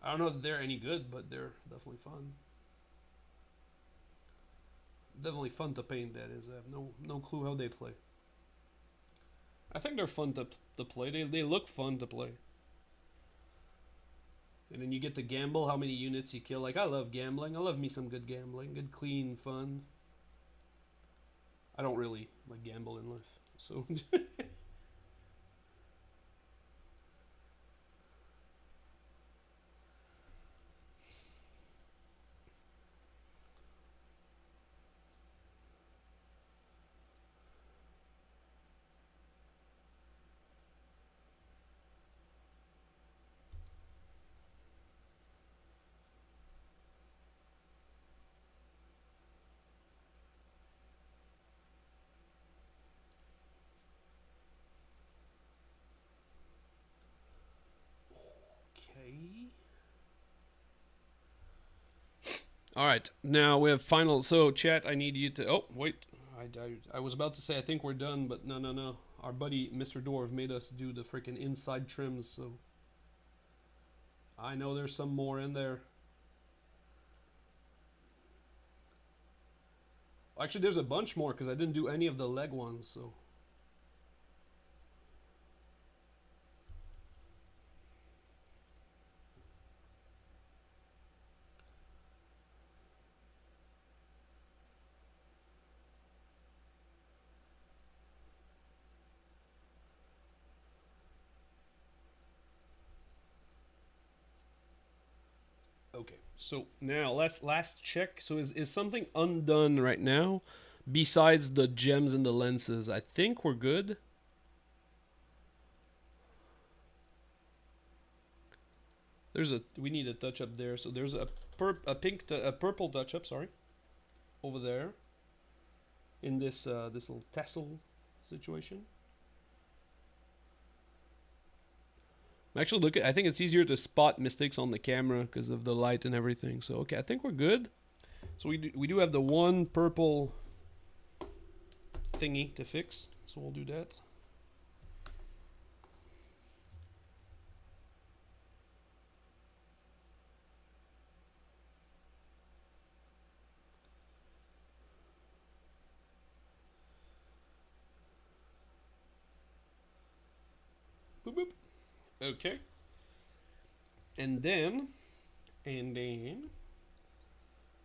I don't know if they're any good, but they're definitely fun. Definitely fun to paint, that is. I have no clue how they play. I think they're fun to play. They look fun to play. And then you get to gamble how many units you kill. Like, I love gambling. I love me some good gambling. Good, clean fun. I don't really like gamble in life, so... All right, now we have final. So, chat, I need you to. Oh, wait. I was about to say I think we're done, but no. Our buddy Mr. Dwarf made us do the freaking inside trims, so I know there's some more in there. Actually, there's a bunch more because I didn't do any of the leg ones, so. So now let's last check. So is something undone right now besides the gems and the lenses? I think we're good. We need a touch up there. So there's a purple touch up, sorry, over there in this this little tassel situation. Actually, look, I think it's easier to spot mistakes on the camera because of the light and everything. So okay, I think we're good. So we do have the one purple thingy to fix. So we'll do that. Boop boop. Okay. And then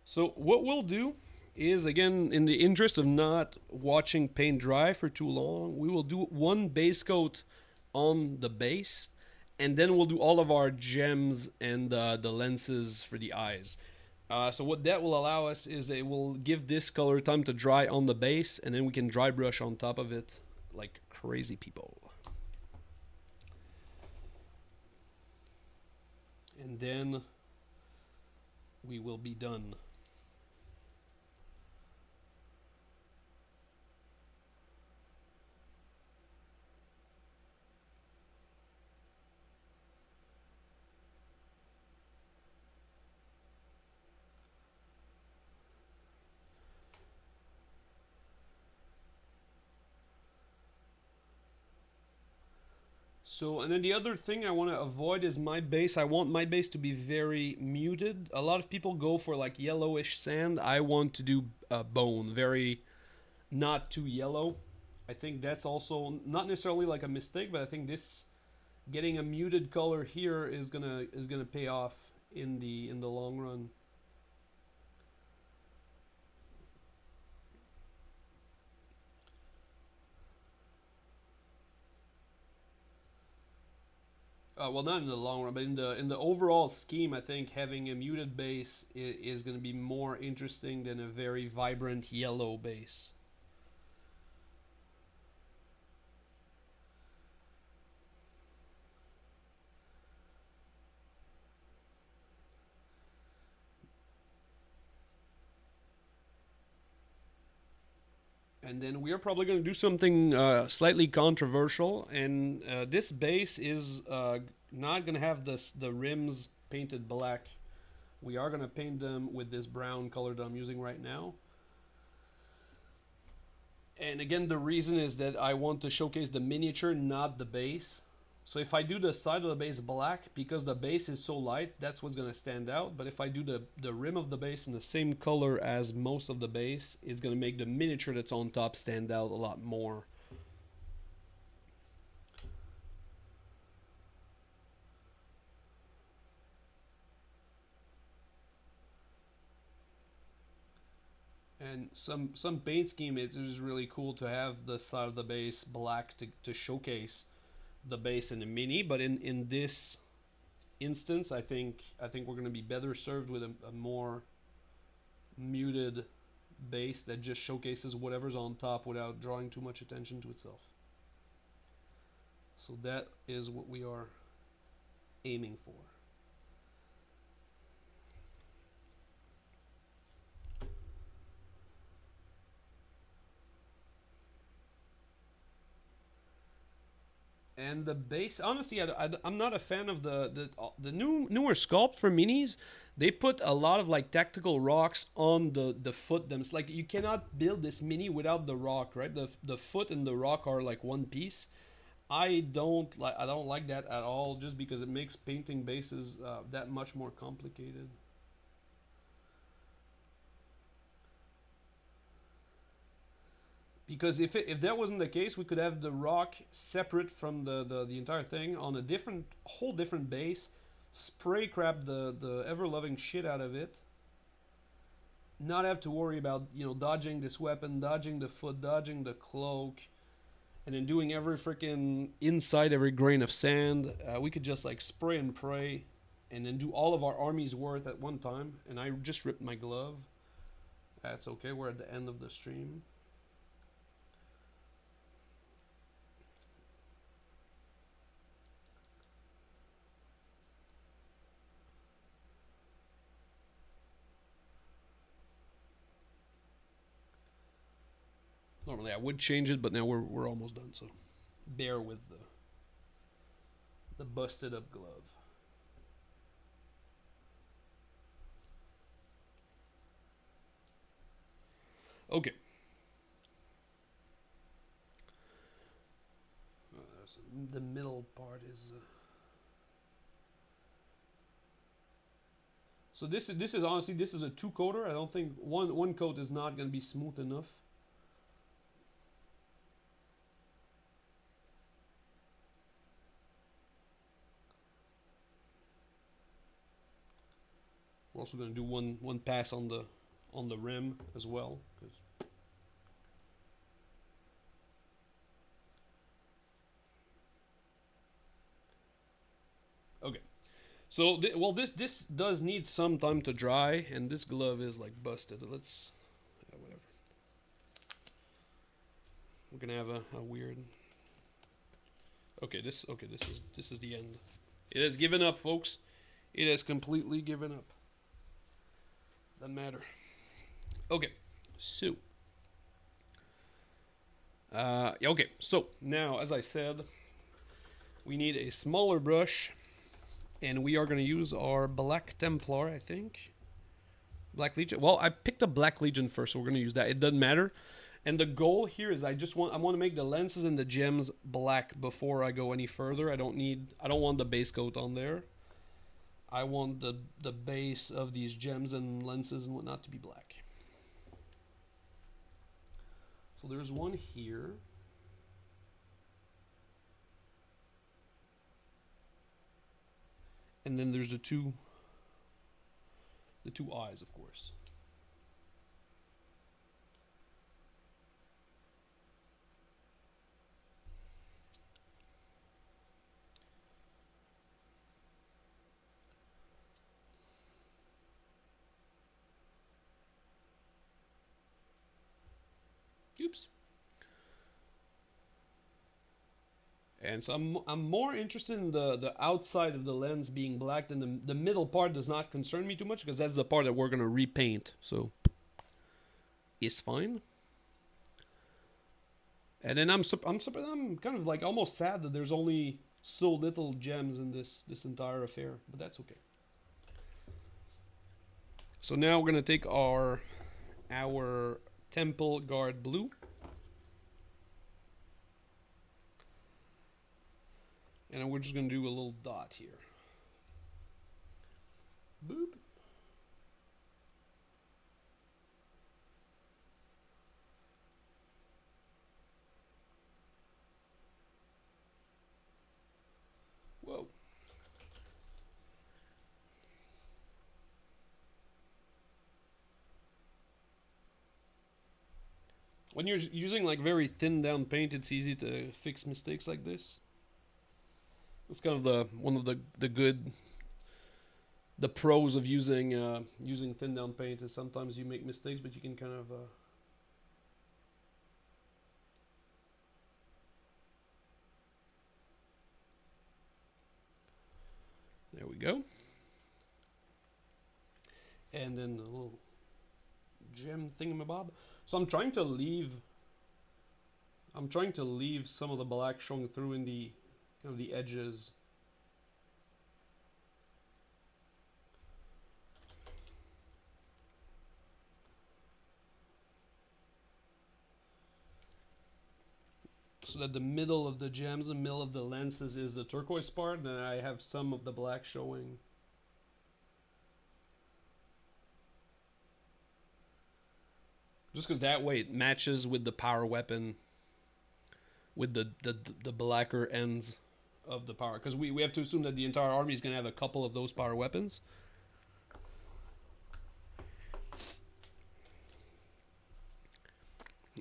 so what we'll do is, again, in the interest of not watching paint dry for too long, we will do one base coat on the base, and then we'll do all of our gems and the lenses for the eyes. So what that will allow us is it will give this color time to dry on the base, and then we can dry brush on top of it like crazy people. And then we will be done. So, and then the other thing I want to avoid is my base. I want my base to be very muted. A lot of people go for like yellowish sand. I want to do bone, very not too yellow. I think that's also not necessarily like a mistake, but I think this getting a muted color here is gonna pay off in the long run. Well, not in the long run, but in the overall scheme, I think having a muted base is going to be more interesting than a very vibrant yellow base. And then we are probably going to do something slightly controversial, and this base is not going to have the rims painted black. We are going to paint them with this brown color that I'm using right now. And again, the reason is that I want to showcase the miniature, not the base. So if I do the side of the base black, because the base is so light, that's what's going to stand out. But if I do the rim of the base in the same color as most of the base, it's going to make the miniature that's on top stand out a lot more. And some paint scheme, it is really cool to have the side of the base black to showcase the base and the mini. But in this instance, I think we're going to be better served with a more muted base that just showcases whatever's on top without drawing too much attention to itself. So that is what we are aiming for. And the base, honestly, I'm not a fan of the newer sculpt for minis. They put a lot of like tactical rocks on the foot. Them, it's like you cannot build this mini without the rock, right? The foot and the rock are like one piece. I don't like that at all, just because it makes painting bases that much more complicated. Because if that wasn't the case, we could have the rock separate from the entire thing on a whole different base, spray crap the ever loving shit out of it, not have to worry about dodging this weapon, dodging the foot, dodging the cloak, and then doing every freaking inside every grain of sand. We could just like spray and pray and then do all of our army's worth at one time. And I just ripped my glove. That's okay. We're at the end of the stream. Normally I would change it, but now we're almost done. So bear with the busted up glove. Okay. The middle part is. So this is honestly, this is a 2-coater. I don't think one coat is not going to be smooth enough. We're also going to do one pass on the rim as well, 'cause okay. So well, this does need some time to dry, and this glove is like busted. Let's whatever. We're gonna have a weird. Okay, this is the end. It has given up, folks. It has completely given up. Doesn't matter. Okay, so. Okay, so now, as I said, we need a smaller brush, and we are going to use our Black Templar, I think. Black Legion. Well, I picked up Black Legion first, so we're going to use that. It doesn't matter. And the goal here is I want to make the lenses and the gems black before I go any further. I don't want the base coat on there. I want the base of these gems and lenses and whatnot to be black. So there's one here. And then there's the two eyes, of course. Oops. And so I'm more interested in the outside of the lens being black than the middle part does not concern me too much, because that's the part that we're gonna repaint. So it's fine. And then I'm kind of like almost sad that there's only so little gems in this entire affair, but that's okay. So now we're gonna take our Temple Guard blue. And we're just going to do a little dot here. Boop. Whoa. When you're using like very thin down paint, it's easy to fix mistakes like this. It's kind of one of the pros of using thin down paint is sometimes you make mistakes, but you can kind of there we go. And then a little gem thingamabob. So I'm trying to leave some of the black showing through in the kind of the edges. So that the middle of the gems, the middle of the lenses is the turquoise part, and I have some of the black showing. Just because that way it matches with the power weapon, with the blacker ends of the power. Because we have to assume that the entire army is going to have a couple of those power weapons.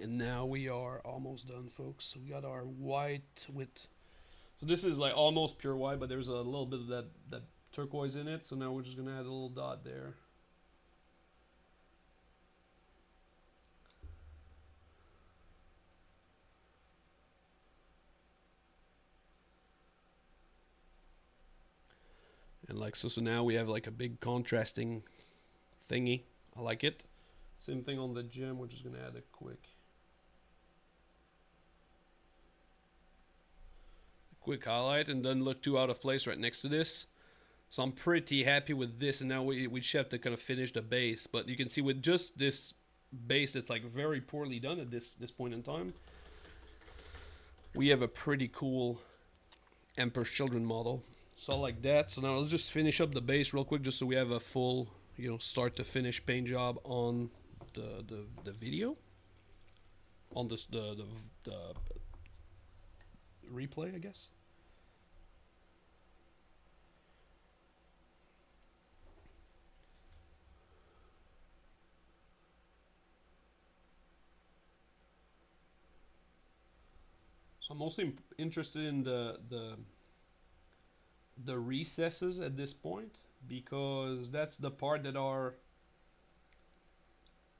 And now we are almost done, folks. So we got our white with... So this is like almost pure white, but there's a little bit of that turquoise in it, so now we're just gonna add a little dot there. And like so now we have like a big contrasting thingy. I like it. Same thing on the gem, we're just gonna add a quick highlight, and doesn't look too out of place right next to this. So I'm pretty happy with this, and now we just have to kind of finish the base. But you can see with just this base that's like very poorly done at this point in time, we have a pretty cool Emperor's Children model. So I like that. So now let's just finish up the base real quick, just so we have a full, you know, start to finish paint job on the video, on this the replay, I guess. So I'm mostly interested in the recesses at this point, because that's the part that are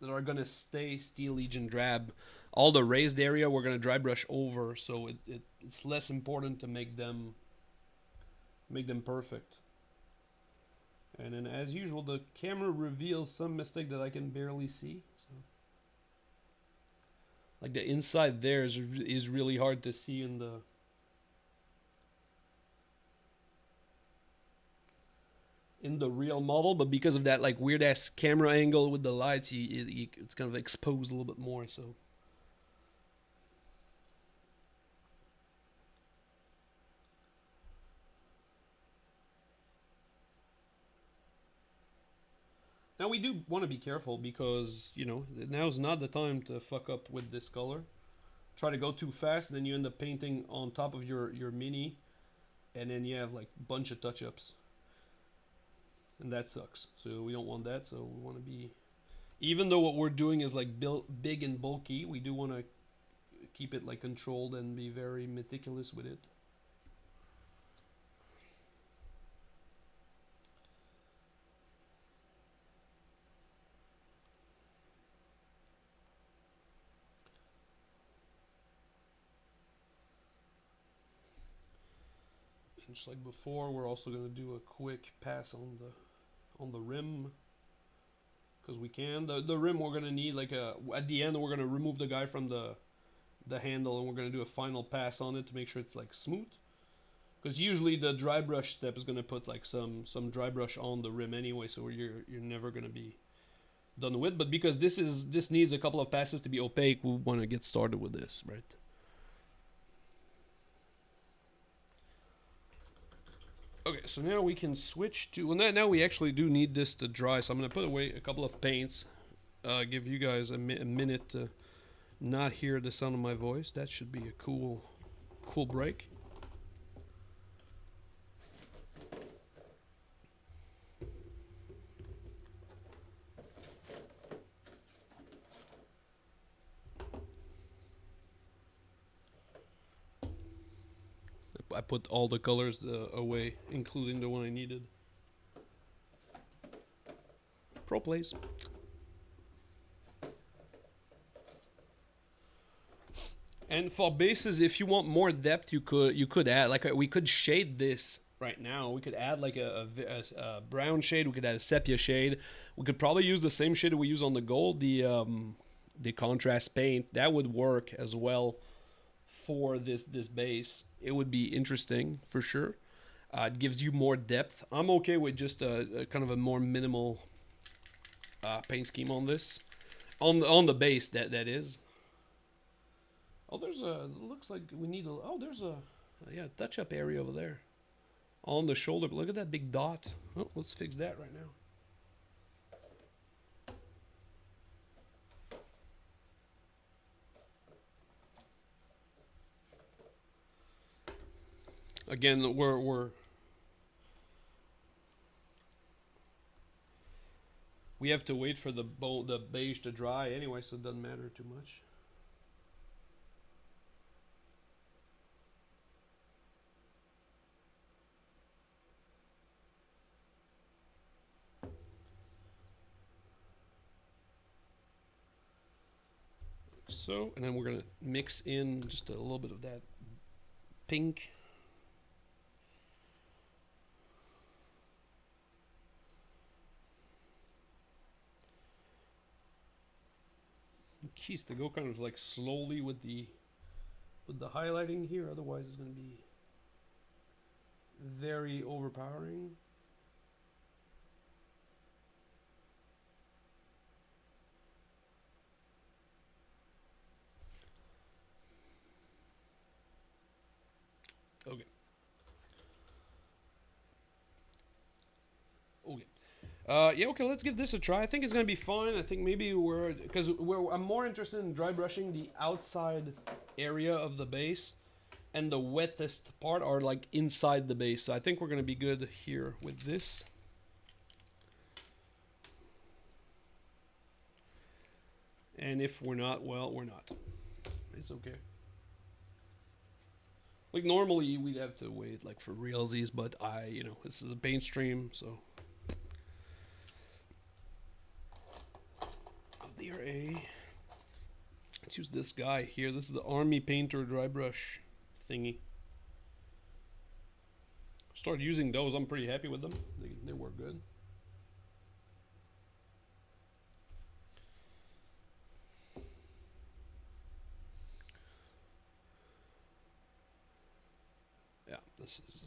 gonna stay Steel Legion drab. All the raised area we're gonna dry brush over, so it's less important to make them perfect. And then as usual, the camera reveals some mistake that I can barely see. So, like the inside there is really hard to see in the real model, but because of that like weird ass camera angle with the lights, it's kind of exposed a little bit more. So now we do want to be careful, because, you know, now's not the time to fuck up with this color. Try to go too fast, and then you end up painting on top of your mini, and then you have like a bunch of touch-ups, and that sucks. So we don't want that. So we want to be, even though what we're doing is like big and bulky, we do want to keep it like controlled and be very meticulous with it. And just like before, we're also going to do a quick pass on the rim, because we can. The rim we're going to need like at the end we're going to remove the guy from the handle, and we're going to do a final pass on it to make sure it's like smooth. Because usually the dry brush step is going to put like some dry brush on the rim anyway, so you're never going to be done with. But because this needs a couple of passes to be opaque, we want to get started with this, right? Okay, so now we can switch to, well, now we actually do need this to dry, so I'm going to put away a couple of paints, give you guys a minute to not hear the sound of my voice. That should be a cool break. I put all the colors away, including the one I needed. Pro plays. And for bases, if you want more depth, you could add, like, we could shade this right now. We could add like a brown shade. We could add a sepia shade. We could probably use the same shade we use on the gold, the contrast paint. That would work as well for this base. It would be interesting for sure. It gives you more depth. I'm okay with just a kind of a more minimal paint scheme on this, on the base. That is. Oh, there's a, looks like we need a, oh, there's a, yeah, touch-up area over there on the shoulder. But look at that big dot. Oh, let's fix that right now. Again, we have to wait for the beige to dry anyway, so it doesn't matter too much. so. And then we're gonna mix in just a little bit of that pink. Keys to go kind of like slowly with the highlighting here, otherwise it's going to be very overpowering. Okay. Okay. Yeah, okay, let's give this a try. I think it's gonna be fine. I think maybe I'm more interested in dry brushing the outside area of the base, and the wettest part are like inside the base. So I think we're gonna be good here with this. And if we're not, well, we're not. It's okay. Like normally we'd have to wait like for realsies, but this is a paint stream, so. Let's use this guy here. This is the Army Painter dry brush thingy. Started using those. I'm pretty happy with them. They work good. Yeah, this is.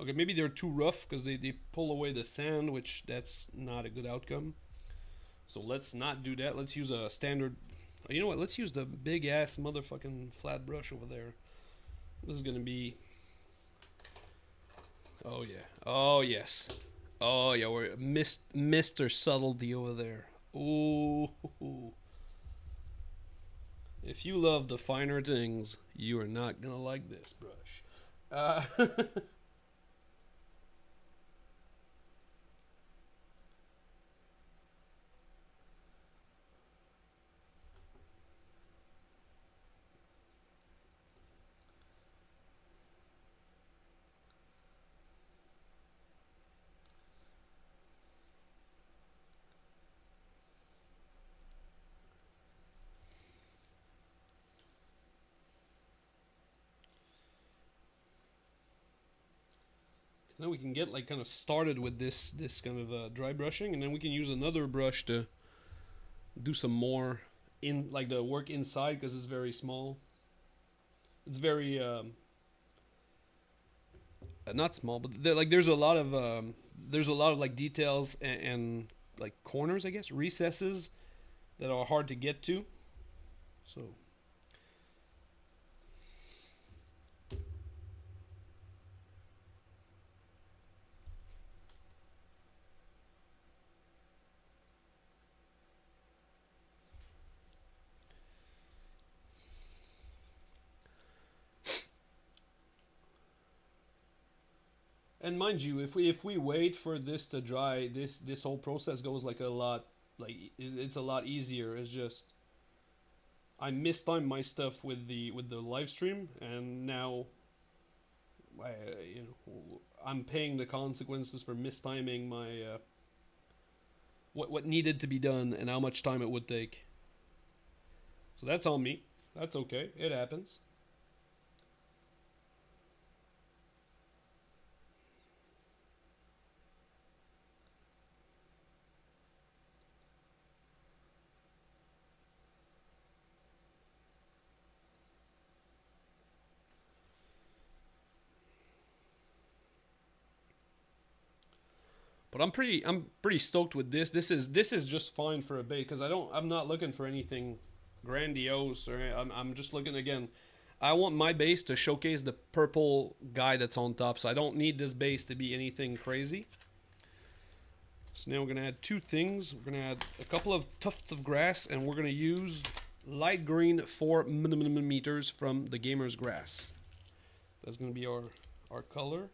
Okay, maybe they're too rough because they pull away the sand, which that's not a good outcome. So let's not do that. Let's use a standard. You know what? Let's use the big ass motherfucking flat brush over there. This is gonna be. Oh yeah. Oh yes. Oh yeah. We're Mr. Subtlety over there. Ooh. If you love the finer things, you are not gonna like this brush. Then we can get like kind of started with this kind of dry brushing, and then we can use another brush to do some more in like the work inside because it's very small. It's very not small, but there's a lot of like details and like corners, I guess, recesses that are hard to get to. So. And mind you, if we wait for this to dry, this whole process goes like a lot, like it's a lot easier. It's just I mistimed my stuff with the live stream, and now I, I'm paying the consequences for mistiming my what needed to be done and how much time it would take. So that's on me. That's okay. It happens. But I'm pretty stoked with this. This is just fine for a bait because I'm not looking for anything grandiose or I'm just looking again. I want my base to showcase the purple guy that's on top, so I don't need this base to be anything crazy. So now we're gonna add two things. We're gonna add a couple of tufts of grass, and we're gonna use light green 4 millimeters from the gamer's grass. That's gonna be our color.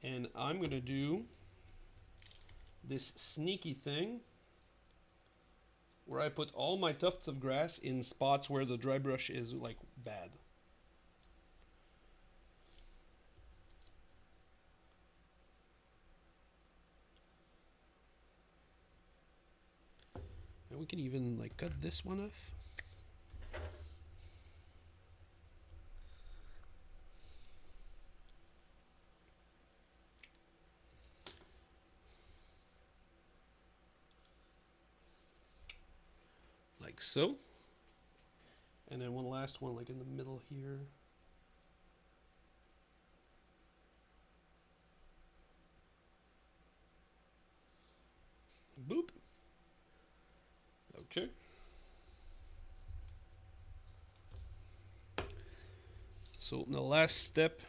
And I'm gonna do this sneaky thing where I put all my tufts of grass in spots where the dry brush is like bad. And we can even like cut this one off. Like so. And then one last one like in the middle here. Boop. Okay. So the last step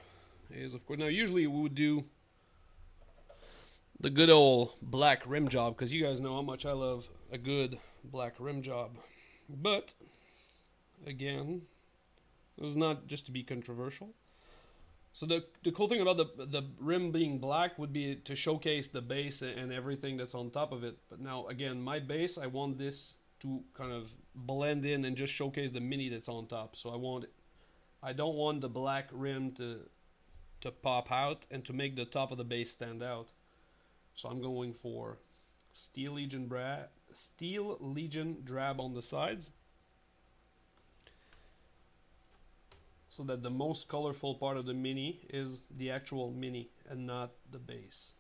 is, of course, now usually we would do the good old black rim job, because you guys know how much I love a good black rim job. But, again, this is not just to be controversial. So the cool thing about the rim being black would be to showcase the base and everything that's on top of it. But now, again, my base, I want this to kind of blend in and just showcase the mini that's on top. So I don't want the black rim to pop out and to make the top of the base stand out. So I'm going for Steel Legion drab on the sides, so that the most colorful part of the mini is the actual mini and not the base.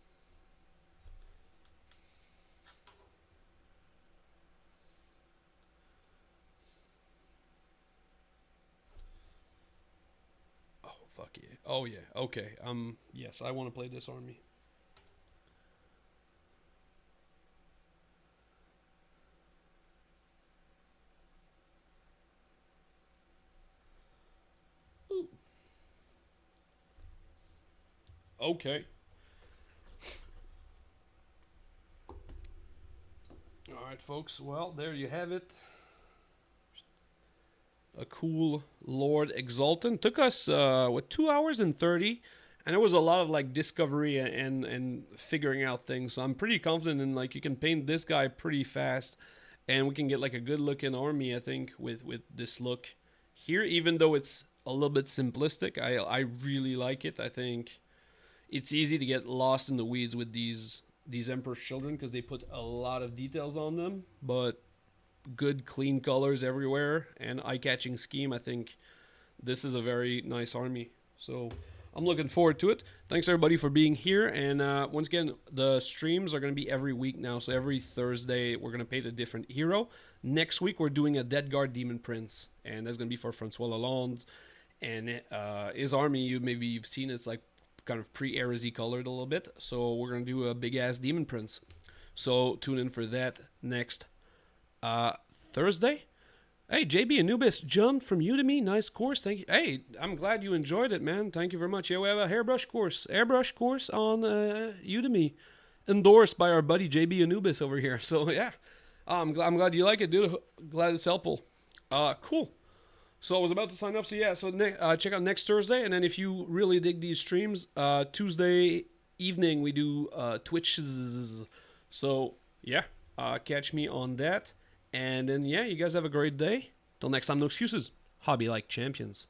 Oh, fuck yeah. Oh, yeah. Okay. Yes, I want to play this army. Ooh. Okay. Alright, folks. Well, there you have it. A cool Lord Exultant. Took us, 2 hours and 30. And it was a lot of, like, discovery and figuring out things. So I'm pretty confident in, like, you can paint this guy pretty fast. And we can get, like, a good looking army, I think, with this look here. Even though it's a little bit simplistic, I really like it. I think it's easy to get lost in the weeds with these Emperor's Children, because they put a lot of details on them, but good clean colors everywhere and eye-catching scheme. I think this is a very nice army, so I'm looking forward to it. Thanks everybody for being here, and once again, the streams are going to be every week now, so every Thursday we're going to paint a different hero. Next week we're doing a Dead Guard Demon Prince, and that's going to be for Francois Lalonde, and his army, maybe you've seen, it's like kind of pre-Heresy colored a little bit. So we're going to do a big-ass Demon Prince. So tune in for that next Thursday. Hey, JB Anubis jumped from Udemy. Nice course. Thank you. Hey, I'm glad you enjoyed it, man. Thank you very much. Yeah, we have a airbrush course on Udemy, endorsed by our buddy JB Anubis over here. So, yeah, I'm glad you like it, dude. Glad it's helpful. Cool. So I was about to sign off. So yeah, so check out next Thursday, and then if you really dig these streams, Tuesday evening we do Twitches. So yeah, catch me on that, and then yeah, you guys have a great day. Till next time, no excuses. Hobby like champions.